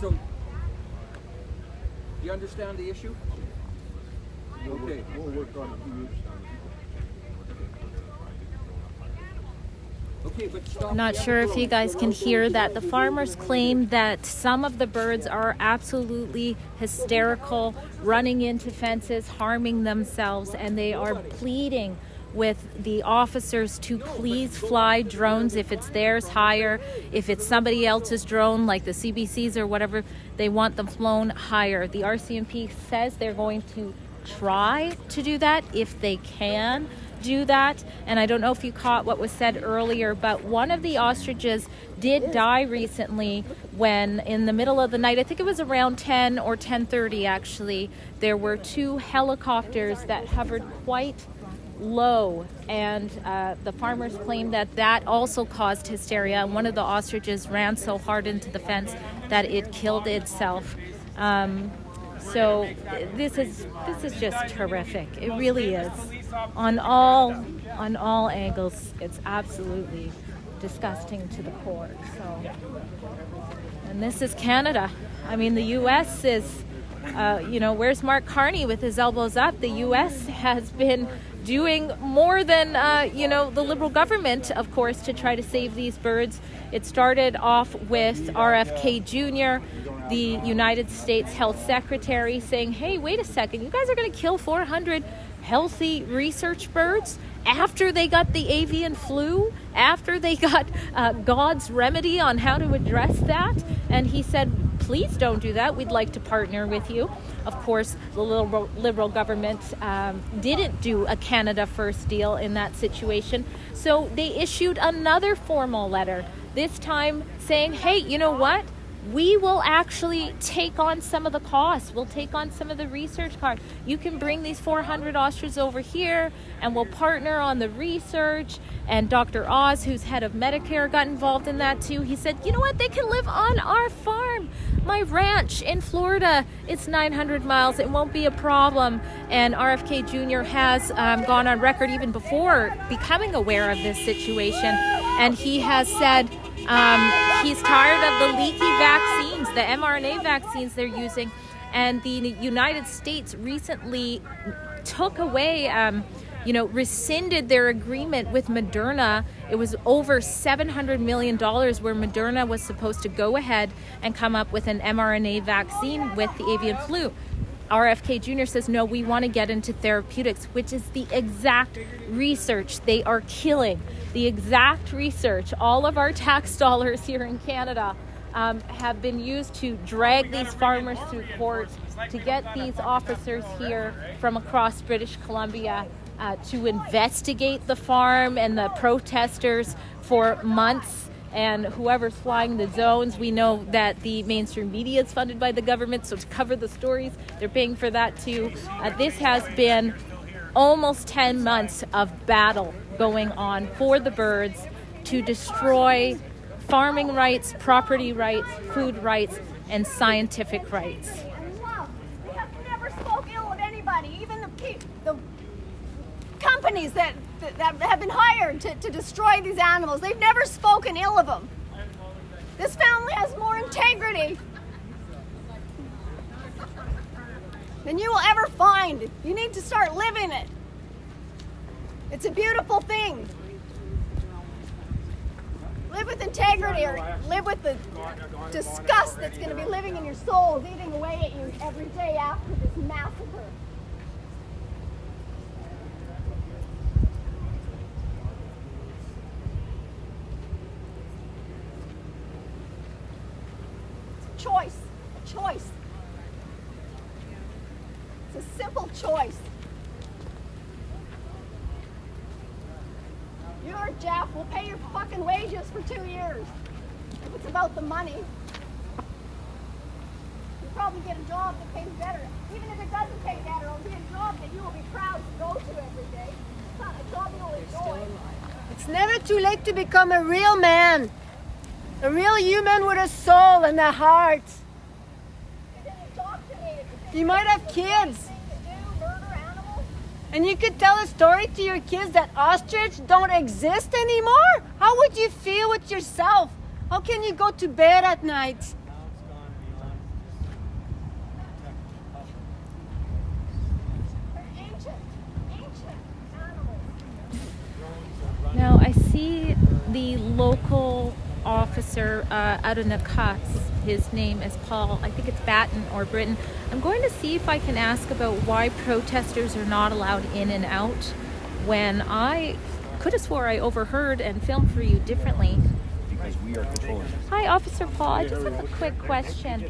[SPEAKER 9] So, you understand the issue? Okay.
[SPEAKER 15] We'll work on it.
[SPEAKER 9] Okay, but stop.
[SPEAKER 3] I'm not sure if you guys can hear that. The farmers claim that some of the birds are absolutely hysterical, running into fences, harming themselves, and they are pleading with the officers to please fly drones if it's theirs higher. If it's somebody else's drone, like the CBC's or whatever, they want them flown higher. The RCMP says they're going to try to do that if they can do that. And I don't know if you caught what was said earlier, but one of the ostriches did die recently when in the middle of the night, I think it was around 10 or 10:30 actually, there were 2 helicopters that hovered quite low, and the farmers claim that that also caused hysteria, and one of the ostriches ran so hard into the fence that it killed itself. So this is just terrific. It really is. On all angles, it's absolutely disgusting to the core. So, and this is Canada. I mean, the U.S. is, where's Mark Carney with his elbows up? The U.S. has been doing more than, the Liberal government, of course, to try to save these birds. It started off with RFK Jr., the United States Health Secretary, saying, hey, wait a second, you guys are going to kill 400 healthy research birds after they got the avian flu, after they got God's remedy on how to address that. And he said, please don't do that. We'd like to partner with you. Of course, the Liberal government didn't do a Canada First deal in that situation. So they issued another formal letter, this time saying, hey, you know what? We will actually take on some of the costs. We'll take on some of the research costs. You can bring these 400 ostriches over here and we'll partner on the research. And Dr. Oz, who's head of Medicare, got involved in that too. He said, you know what? They can live on our farm. My ranch in Florida, it's 900 miles. It won't be a problem. And RFK Jr. has gone on record even before becoming aware of this situation. And he has said, he's tired of the leaky vaccines, the mRNA vaccines they're using. And the United States recently took away, rescinded their agreement with Moderna. It was over $700 million where Moderna was supposed to go ahead and come up with an mRNA vaccine with the avian flu. RFK Jr. says, no, we want to get into therapeutics, which is the exact research they are killing. The exact research. All of our tax dollars here in Canada have been used to drag these farmers through court, to get these officers here from across British Columbia to investigate the farm and the protesters for months. And whoever's flying the zones, we know that the mainstream media is funded by the government, so to cover the stories, they're paying for that too. This has been almost 10 months of battle going on for the birds to destroy farming rights, property rights, food rights, and scientific rights.
[SPEAKER 14] We have never spoke ill of anybody, even the companies that have been hired to destroy these animals. They've never spoken ill of them. This family has more integrity than you will ever find. You need to start living it. It's a beautiful thing. Live with integrity, or live with the disgust that's going to be living in your souls, eating away at you every day after this massacre. A choice. It's a simple choice. You or Jeff will pay your fucking wages for 2 years. If it's about the money, you'll probably get a job that pays better. Even if it doesn't pay better, it'll be a job that you will be proud to go to every day. It's not a job you'll enjoy.
[SPEAKER 18] It's never too late to become a real man. A real human with a soul and a heart. You might have kids. And you could tell a story to your kids that ostrich don't exist anymore? How would you feel with yourself? How can you go to bed at night?
[SPEAKER 3] Now I see the local officer out of Nakats. His name is Paul, I think it's Batten or Britton. I'm going to see if I can ask about why protesters are not allowed in and out when I could have swore I overheard and filmed for you differently.
[SPEAKER 1] Because we are controlling.
[SPEAKER 3] Hi, Officer Paul. I just have a quick question.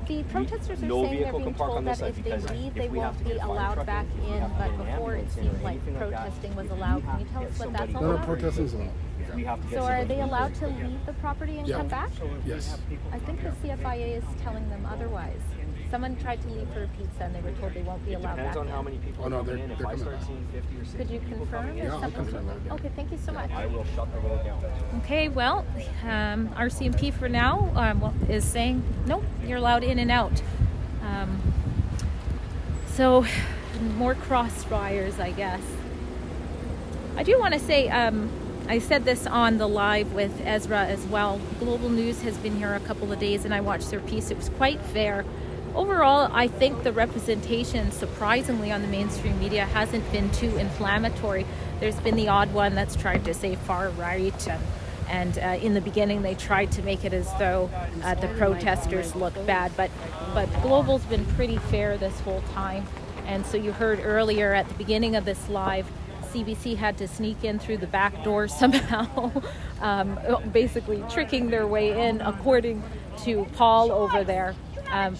[SPEAKER 3] The protesters are saying they're being told that if they leave, they won't be allowed back in, but before it seemed like protesting was allowed. Can you tell us what that's all about?
[SPEAKER 19] No, protesting is allowed.
[SPEAKER 3] So are they allowed to leave the property and come back?
[SPEAKER 19] Yes.
[SPEAKER 3] I think the CFIA is telling them otherwise. someone tried to leave for a pizza and they were told they won't be allowed
[SPEAKER 1] Depends
[SPEAKER 3] back.
[SPEAKER 1] on how many people are coming in. If I start seeing 50 or 60
[SPEAKER 3] Could you
[SPEAKER 1] people
[SPEAKER 3] confirm?
[SPEAKER 1] coming in,
[SPEAKER 3] Is something? Okay, thank you so much.
[SPEAKER 1] I will shut the road down.
[SPEAKER 3] Okay, well, RCMP for now is saying, nope, you're allowed in and out. So, more cross wires, I guess. I do want to say, I said this on the live with Ezra as well. Global News has been here a couple of days and I watched their piece. It was quite fair. Overall, I think the representation, surprisingly, on the mainstream media hasn't been too inflammatory. There's been the odd one that's tried to say far right, and in the beginning they tried to make it as though the protesters look bad, but Global's been pretty fair this whole time. And so you heard earlier at the beginning of this live, CBC had to sneak in through the back door somehow, basically tricking their way in, according to Paul over there.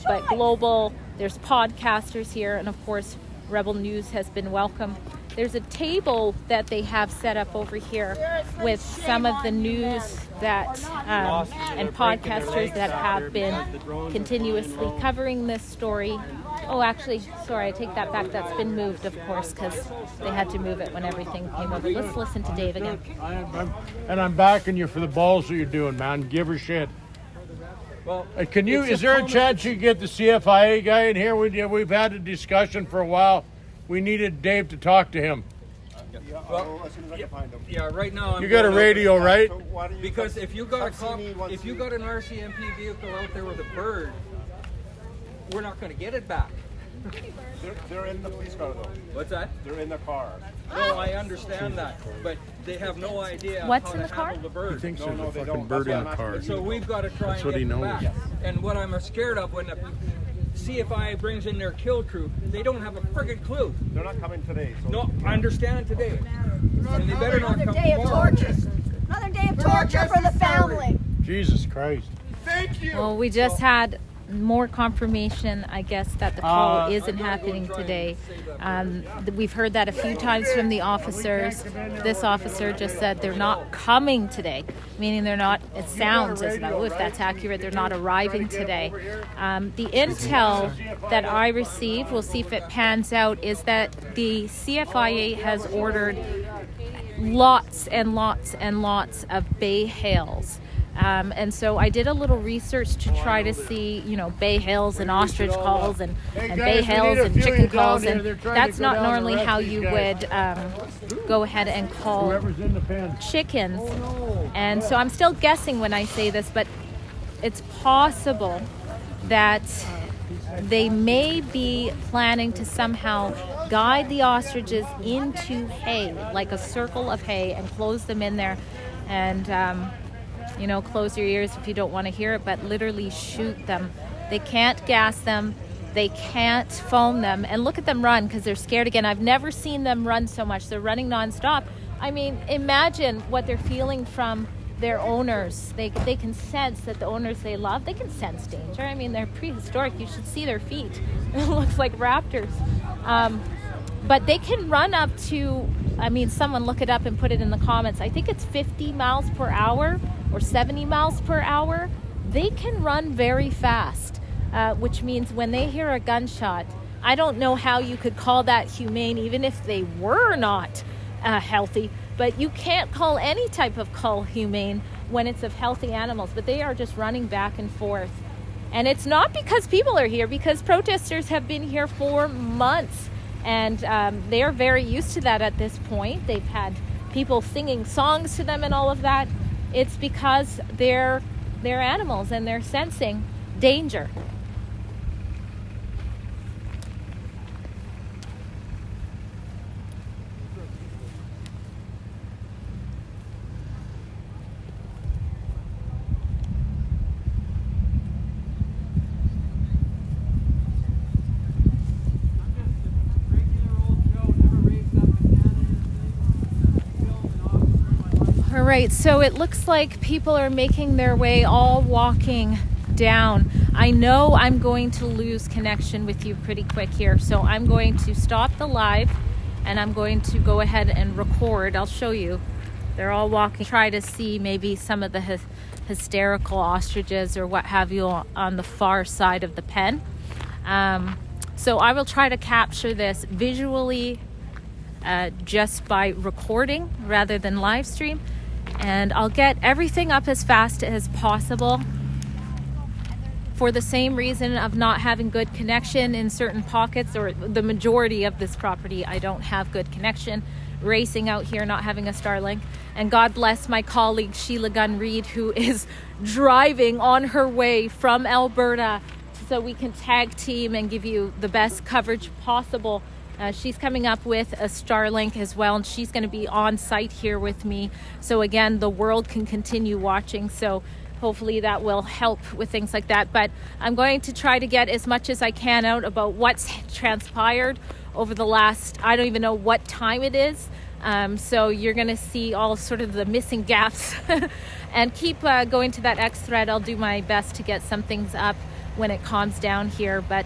[SPEAKER 3] But Global, there's podcasters here, and of course Rebel News has been welcome. There's a table that they have set up over here with some of the news that and podcasters that have been continuously covering this story. Oh, actually, sorry, I take that back. That's been moved, of course, because they had to move it when everything came over. Let's listen to Dave again.
[SPEAKER 4] I'm backing you for the balls that you're doing, man. Give her shit.
[SPEAKER 9] Well,
[SPEAKER 4] can you? Is there a chance you get the CFIA guy in here? We've had a discussion for a while. We needed Dave to talk to him.
[SPEAKER 9] Well,
[SPEAKER 5] as soon as I can find them.
[SPEAKER 9] Yeah, right now
[SPEAKER 4] You got a radio, right?
[SPEAKER 9] Because if you got an RCMP vehicle out there with a bird, we're not going to get it back.
[SPEAKER 5] They're in the police car though.
[SPEAKER 9] What's that?
[SPEAKER 5] They're in the car.
[SPEAKER 9] No, I understand that, but they have no idea
[SPEAKER 3] What's
[SPEAKER 9] how
[SPEAKER 3] in
[SPEAKER 9] to
[SPEAKER 3] the car?
[SPEAKER 9] handle the bird.
[SPEAKER 4] He thinks there's a
[SPEAKER 5] they
[SPEAKER 4] fucking
[SPEAKER 5] don't.
[SPEAKER 4] bird
[SPEAKER 5] That's
[SPEAKER 4] in
[SPEAKER 5] why
[SPEAKER 4] the car.
[SPEAKER 9] So we've got to try
[SPEAKER 4] That's
[SPEAKER 9] and
[SPEAKER 4] what
[SPEAKER 9] get
[SPEAKER 4] he
[SPEAKER 9] them
[SPEAKER 4] knows.
[SPEAKER 9] back. And what I'm scared of when the CFIA brings in their kill crew, they don't have a friggin' clue.
[SPEAKER 5] They're not coming today. So
[SPEAKER 9] No, I understand today. And they better not
[SPEAKER 14] Another
[SPEAKER 9] come
[SPEAKER 14] day of
[SPEAKER 9] tomorrow.
[SPEAKER 14] torture. Another day of torture for the family.
[SPEAKER 4] Jesus Christ.
[SPEAKER 5] thank you.
[SPEAKER 3] Well, we just had more confirmation, I guess, that the call isn't happening today. We've heard that a few times from the officers. This officer just said they're not coming today, meaning they're not, it sounds as though, if that's accurate, they're not arriving today. The intel that I received, we'll see if it pans out, is that the CFIA has ordered lots and lots and lots of bay hails. And so I did a little research to try to see, bay hails and ostrich calls and bay hails and chicken calls, and that's not normally how you would go ahead and call chickens. And so I'm still guessing when I say this, but it's possible that they may be planning to somehow guide the ostriches into hay, like a circle of hay, and close them in there and close your ears if you don't want to hear it, but literally shoot them. They can't gas them. They can't foam them. And look at them run because they're scared again. I've never seen them run so much. They're running nonstop. I mean, imagine what they're feeling from their owners. They can sense that the owners they love, they can sense danger. I mean, they're prehistoric. You should see their feet. It looks like raptors. But they can run up to, someone look it up and put it in the comments. I think it's 50 miles per hour or 70 miles per hour. They can run very fast, which means when they hear a gunshot, I don't know how you could call that humane, even if they were not healthy. But you can't call any type of cull humane when it's of healthy animals. But they are just running back and forth. And it's not because people are here, because protesters have been here for months. And they are very used to that at this point. They've had people singing songs to them and all of that. It's because they're animals and they're sensing danger. All right, so it looks like people are making their way, all walking down. I know I'm going to lose connection with you pretty quick here, so I'm going to stop the live and I'm going to go ahead and record. I'll show you. They're all walking. Try to see maybe some of the hysterical ostriches or what have you on the far side of the pen. So I will try to capture this visually just by recording rather than live stream. And I'll get everything up as fast as possible for the same reason of not having good connection in certain pockets, or the majority of this property. I don't have good connection. Racing out here, not having a Starlink. And God bless my colleague Sheila Gunn Reid, who is driving on her way from Alberta so we can tag team and give you the best coverage possible. She's coming up with a Starlink as well, and she's going to be on site here with me. So again, the world can continue watching. So hopefully that will help with things like that. But I'm going to try to get as much as I can out about what's transpired over the last, I don't even know what time it is. So you're going to see all sort of the missing gaps and keep going to that X thread. I'll do my best to get some things up when it calms down here. But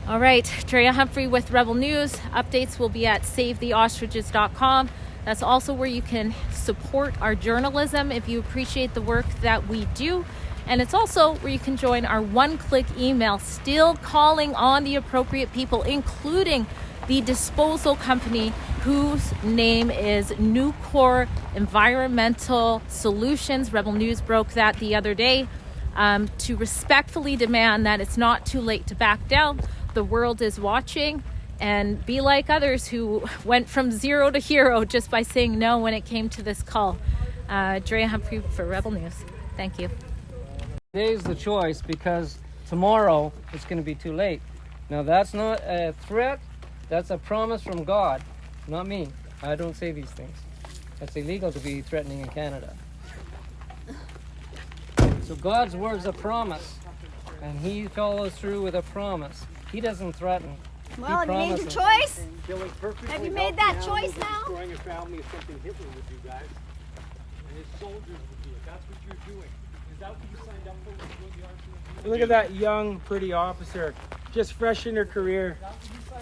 [SPEAKER 3] all right, Drea Humphrey with Rebel News. Updates will be at savetheostriches.com. That's also where you can support our journalism if you appreciate the work that we do. And it's also where you can join our one-click email, still calling on the appropriate people, including the disposal company whose name is Nucor Environmental Solutions. Rebel News broke that the other day, to respectfully demand that it's not too late to back down. The world is watching, and be like others who went from zero to hero just by saying no when it came to this call. Drea Humphrey for Rebel News. Thank you.
[SPEAKER 19] Today's the choice, because tomorrow it's going to be too late. Now that's not a threat, that's a promise from God, not me. I don't say these things. It's illegal to be threatening in Canada. So God's word's a promise, and He follows through with a promise. He doesn't threaten.
[SPEAKER 14] Well, have you made your choice? Have you made that choice now?
[SPEAKER 8] Destroying a family is something Hitler would do, guys. And his soldiers would do it. That's what you're doing. Is that what you signed up for when you joined the RCMP?
[SPEAKER 2] Look at that young, pretty officer, just fresh in her career.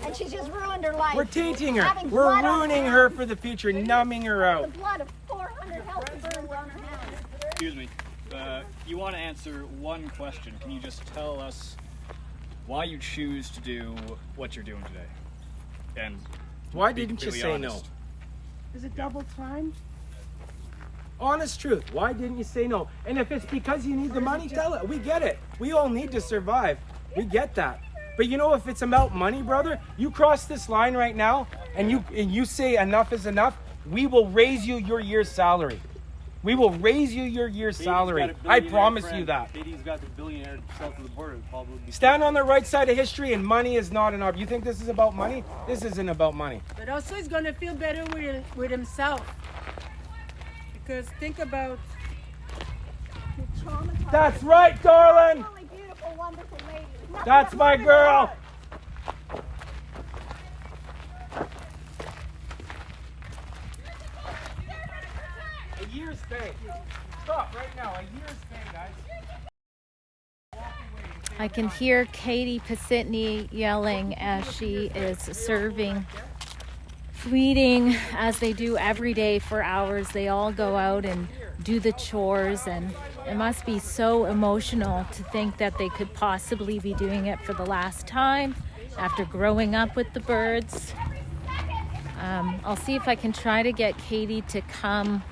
[SPEAKER 14] And she just ruined her life.
[SPEAKER 2] We're tainting her.
[SPEAKER 14] Having
[SPEAKER 2] We're
[SPEAKER 14] blood on
[SPEAKER 2] ruining her for the future, numbing her out.
[SPEAKER 14] The blood of 400 healthy burns on her hands.
[SPEAKER 20] Excuse me. You want to answer one question. Can you just tell us why you choose to do what you're doing today? And
[SPEAKER 2] why didn't you say no?
[SPEAKER 10] Is it double time?
[SPEAKER 2] Honest truth. Why didn't you say no? And if it's because you need the money, tell it. We get it. We all need to survive. We get that. But you know, if it's about money, brother, you cross this line right now and you say enough is enough, we will raise you your year's salary. We will raise you your year's salary. I promise you that.
[SPEAKER 8] Katie's got the billionaire south of the border.
[SPEAKER 2] Stand on the right side of history, and money is not enough. You think this is about money? This isn't about money.
[SPEAKER 18] But also he's going to feel better with himself. Because think about...
[SPEAKER 2] That's right, darling! That's my girl! A year's pay. Stop right now. A year's pay, guys.
[SPEAKER 3] I can hear Katie Pasitny yelling as she is serving, feeding, as they do every day for hours. They all go out and do the chores, and it must be so emotional to think that they could possibly be doing it for the last time after growing up with the birds. I'll see if I can try to get Katie to come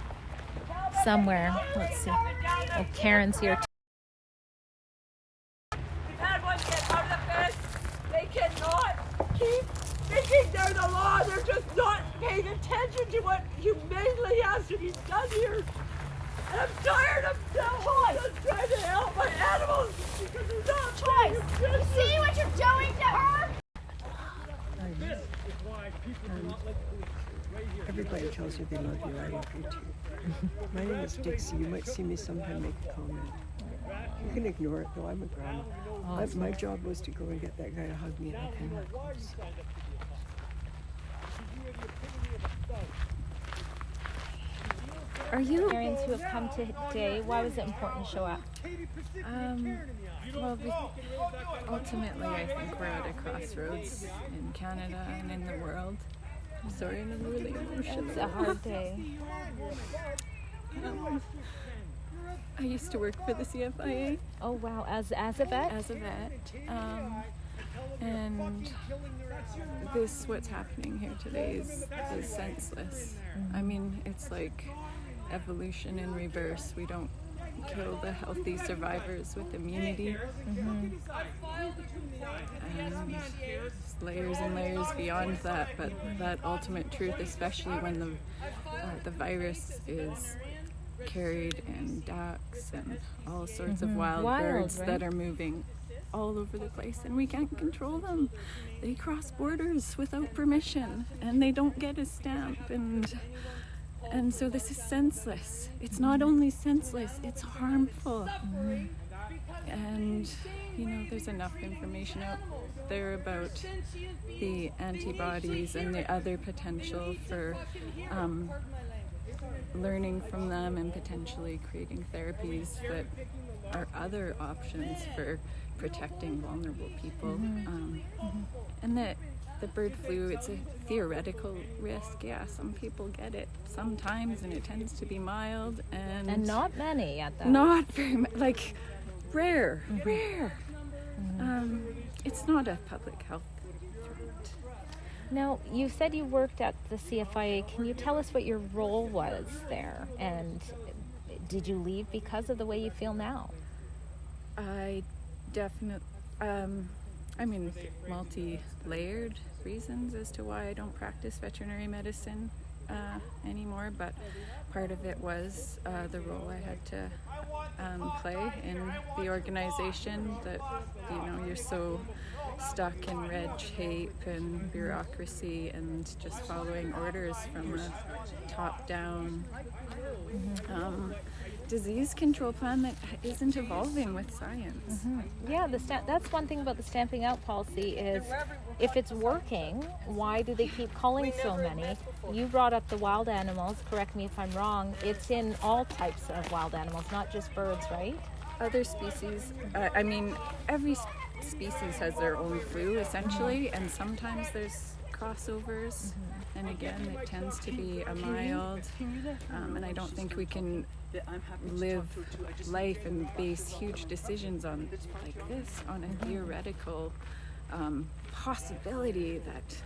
[SPEAKER 3] somewhere. Let's see. Oh, Karen's here too.
[SPEAKER 11] We've had one get out of the fence. They cannot keep thinking they're the law. They're just not paying attention to what humanely has to be done here. And I'm tired of just trying to help my animals because they're not paying attention.
[SPEAKER 14] You see what you're doing to her?
[SPEAKER 8] This is why people do not like police. Right here.
[SPEAKER 21] Everybody tells you they love you. I love you too. My name is Dixie. You might see me sometime make a comment. You can ignore it though. I'm a grandma. My job was to go and get that guy to hug me and help him out.
[SPEAKER 3] Are you parents who have come today? Why was it important to show up?
[SPEAKER 22] Well, ultimately, I think we're at a crossroads in Canada and in the world. I'm sorry, and I'm really emotional.
[SPEAKER 3] It's a hard day.
[SPEAKER 22] I used to work for the CFIA.
[SPEAKER 3] Oh wow, as a vet?
[SPEAKER 22] As a vet. And this, what's happening here today is senseless. I mean, it's like evolution in reverse. We don't kill the healthy survivors with immunity. And layers and layers beyond that, but that ultimate truth, especially when the virus is carried in ducks and all sorts of wild birds that are moving all over the place, and we can't control them. They cross borders without permission and they don't get a stamp, and so this is senseless. It's not only senseless, it's harmful. And you know, there's enough information out there about the antibodies and the other potential for learning from them and potentially creating therapies that are other options for protecting vulnerable people. And that the bird flu, it's a theoretical risk. Yeah, some people get it sometimes, and it tends to be mild, and
[SPEAKER 3] not many at that.
[SPEAKER 22] Not very like rare. It's not a public health threat.
[SPEAKER 3] Now, you said you worked at the CFIA. Can you tell us what your role was there, and did you leave because of the way you feel now?
[SPEAKER 22] I definitely, I mean, multi-layered reasons as to why I don't practice veterinary medicine anymore, but part of it was the role I had to play in the organization, that, you know, you're so stuck in red tape and bureaucracy and just following orders from the top down disease control plan that isn't evolving with science.
[SPEAKER 3] Yeah, that's one thing about the stamping out policy is if it's working, why do they keep culling so many? You brought up the wild animals, correct me if I'm wrong, it's in all types of wild animals, not just birds, right?
[SPEAKER 22] Other species, I mean, every species has their own flu essentially, and sometimes there's crossovers, and again it tends to be a mild, and I don't think we can live life and base huge decisions on like this on a theoretical possibility that,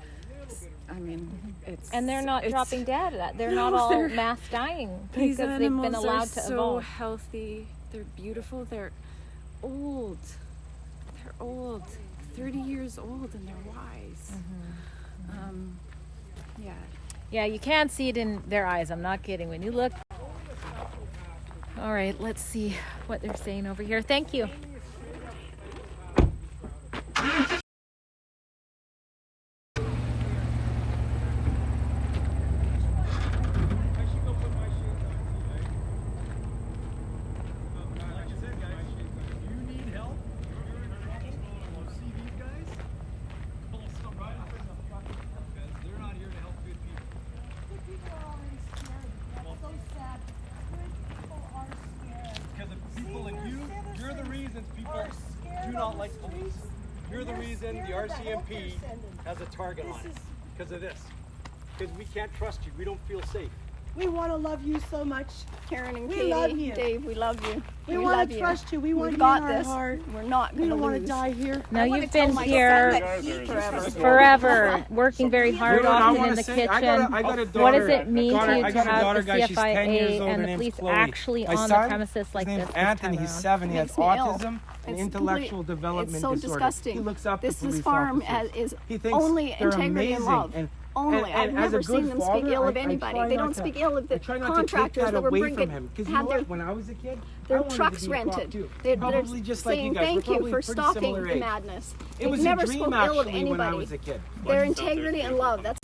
[SPEAKER 22] I mean, it's,
[SPEAKER 3] and they're not dropping dead. They're
[SPEAKER 22] no,
[SPEAKER 3] not all mass dying because they've been allowed to
[SPEAKER 22] so
[SPEAKER 3] evolve.
[SPEAKER 22] Healthy, they're beautiful, they're old, 30 years old, and they're wise.
[SPEAKER 3] Yeah, you can see it in their eyes. I'm not kidding. When you look. All right, let's see what they're saying over here. Thank you.
[SPEAKER 2] Do not like police. You're the reason the RCMP has a target on it. Because of this. Because we can't trust you. We don't feel safe.
[SPEAKER 6] We want to love you so much.
[SPEAKER 14] Karen and
[SPEAKER 6] we
[SPEAKER 14] Katie,
[SPEAKER 6] love you.
[SPEAKER 14] Dave, we love you.
[SPEAKER 6] We want to trust you. We want you in our heart.
[SPEAKER 14] We're not going
[SPEAKER 6] We
[SPEAKER 14] to
[SPEAKER 6] don't want to
[SPEAKER 14] lose.
[SPEAKER 6] die here.
[SPEAKER 3] Now you've been here forever, working very hard, often in the kitchen.
[SPEAKER 2] I got a daughter.
[SPEAKER 3] What does it mean to you to have the
[SPEAKER 2] guy, she's 10 years
[SPEAKER 3] CFIA
[SPEAKER 2] old,
[SPEAKER 3] and
[SPEAKER 2] her
[SPEAKER 3] the
[SPEAKER 2] name's
[SPEAKER 3] police
[SPEAKER 2] Chloe.
[SPEAKER 3] actually
[SPEAKER 2] My
[SPEAKER 3] on
[SPEAKER 2] son,
[SPEAKER 3] the premises like
[SPEAKER 2] his
[SPEAKER 3] this?
[SPEAKER 2] name's Anthony. He's 7. He has
[SPEAKER 14] Makes me ill.
[SPEAKER 2] autism and
[SPEAKER 14] It's
[SPEAKER 2] intellectual
[SPEAKER 14] complete-
[SPEAKER 2] development
[SPEAKER 14] it's so
[SPEAKER 2] disorder.
[SPEAKER 14] disgusting.
[SPEAKER 2] He looks up
[SPEAKER 14] This
[SPEAKER 2] to police
[SPEAKER 14] farm
[SPEAKER 2] officers.
[SPEAKER 14] is
[SPEAKER 2] He thinks
[SPEAKER 14] only
[SPEAKER 2] they're
[SPEAKER 14] integrity and
[SPEAKER 2] amazing.
[SPEAKER 14] love. Only. I've
[SPEAKER 2] and as
[SPEAKER 14] never
[SPEAKER 2] a good
[SPEAKER 14] seen them
[SPEAKER 2] father,
[SPEAKER 14] speak ill of
[SPEAKER 2] I
[SPEAKER 14] anybody.
[SPEAKER 2] try
[SPEAKER 14] They
[SPEAKER 2] not
[SPEAKER 14] don't
[SPEAKER 2] to-
[SPEAKER 14] speak ill of the
[SPEAKER 2] I try not to take
[SPEAKER 14] contractors
[SPEAKER 2] that
[SPEAKER 14] that were
[SPEAKER 2] away
[SPEAKER 14] bringing
[SPEAKER 2] from him. Because you know
[SPEAKER 14] had their
[SPEAKER 2] what? When I was a kid,
[SPEAKER 14] their
[SPEAKER 2] I wanted
[SPEAKER 14] trucks
[SPEAKER 2] to be a cop
[SPEAKER 14] rented.
[SPEAKER 2] too.
[SPEAKER 14] They're
[SPEAKER 2] Probably just like
[SPEAKER 14] saying
[SPEAKER 2] you guys. We're
[SPEAKER 14] thank you
[SPEAKER 2] probably
[SPEAKER 14] for
[SPEAKER 2] pretty
[SPEAKER 14] stopping
[SPEAKER 2] similar
[SPEAKER 14] the
[SPEAKER 2] age.
[SPEAKER 14] madness.
[SPEAKER 2] It
[SPEAKER 14] They've
[SPEAKER 2] was
[SPEAKER 14] never
[SPEAKER 2] a dream
[SPEAKER 14] spoke ill of
[SPEAKER 2] actually when I
[SPEAKER 14] anybody.
[SPEAKER 2] was a kid.
[SPEAKER 14] Their integrity and love. That's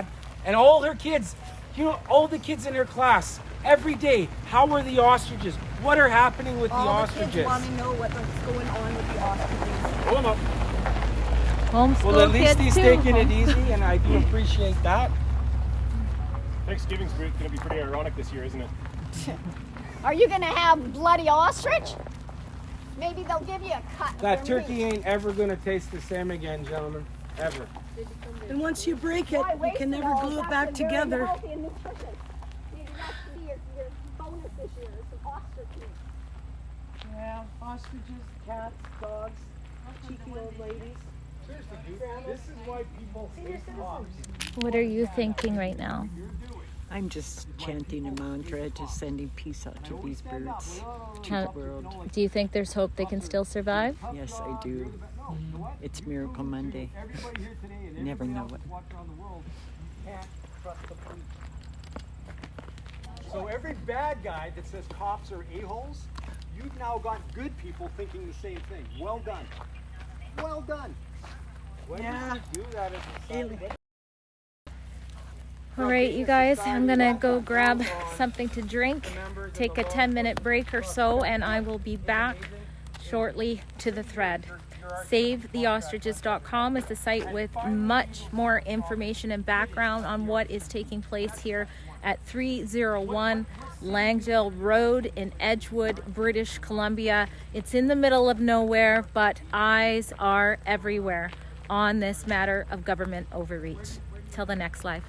[SPEAKER 2] And all their kids, you know, all the kids in their class, every day, how are the ostriches? What are happening with the ostriches?
[SPEAKER 6] Kids want to know what's going on with the ostriches.
[SPEAKER 2] Hold 'em up.
[SPEAKER 3] Homeschool
[SPEAKER 2] Well, at least
[SPEAKER 3] kids
[SPEAKER 2] he's
[SPEAKER 3] too.
[SPEAKER 2] taking it easy, and I do appreciate that.
[SPEAKER 13] Thanksgiving's going to be pretty ironic this year, isn't it?
[SPEAKER 14] Are you going to have bloody ostrich? Maybe they'll give you a cut.
[SPEAKER 2] That turkey ain't ever going to taste the same again, gentlemen. Ever.
[SPEAKER 6] And once you break it, you can never glue it back together.
[SPEAKER 14] Maybe that should be your bonus this year, some ostrich meat.
[SPEAKER 6] Yeah, ostriches, cats, dogs, cheeky old ladies.
[SPEAKER 1] Seriously, dude, this is why people hate cops.
[SPEAKER 3] What are you thinking right now?
[SPEAKER 21] I'm just chanting a mantra, just sending peace out to these birds, to the world.
[SPEAKER 3] Do you think there's hope they can still survive?
[SPEAKER 21] Yes, I do. It's Miracle Monday. You never know it.
[SPEAKER 1] So every bad guy that says cops are a-holes, you've now got good people thinking the same thing. Well done. Well done. When
[SPEAKER 6] Yeah.
[SPEAKER 1] you do that as a society,
[SPEAKER 3] All right, you guys, I'm gonna go grab something to drink, take a 10-minute break or so, and I will be back shortly to the thread. SaveTheOstriches.com is the site with much more information and background on what is taking place here at 301 Langdale Road in Edgewood, British Columbia. It's in the middle of nowhere, but eyes are everywhere on this matter of government overreach. Till the next live.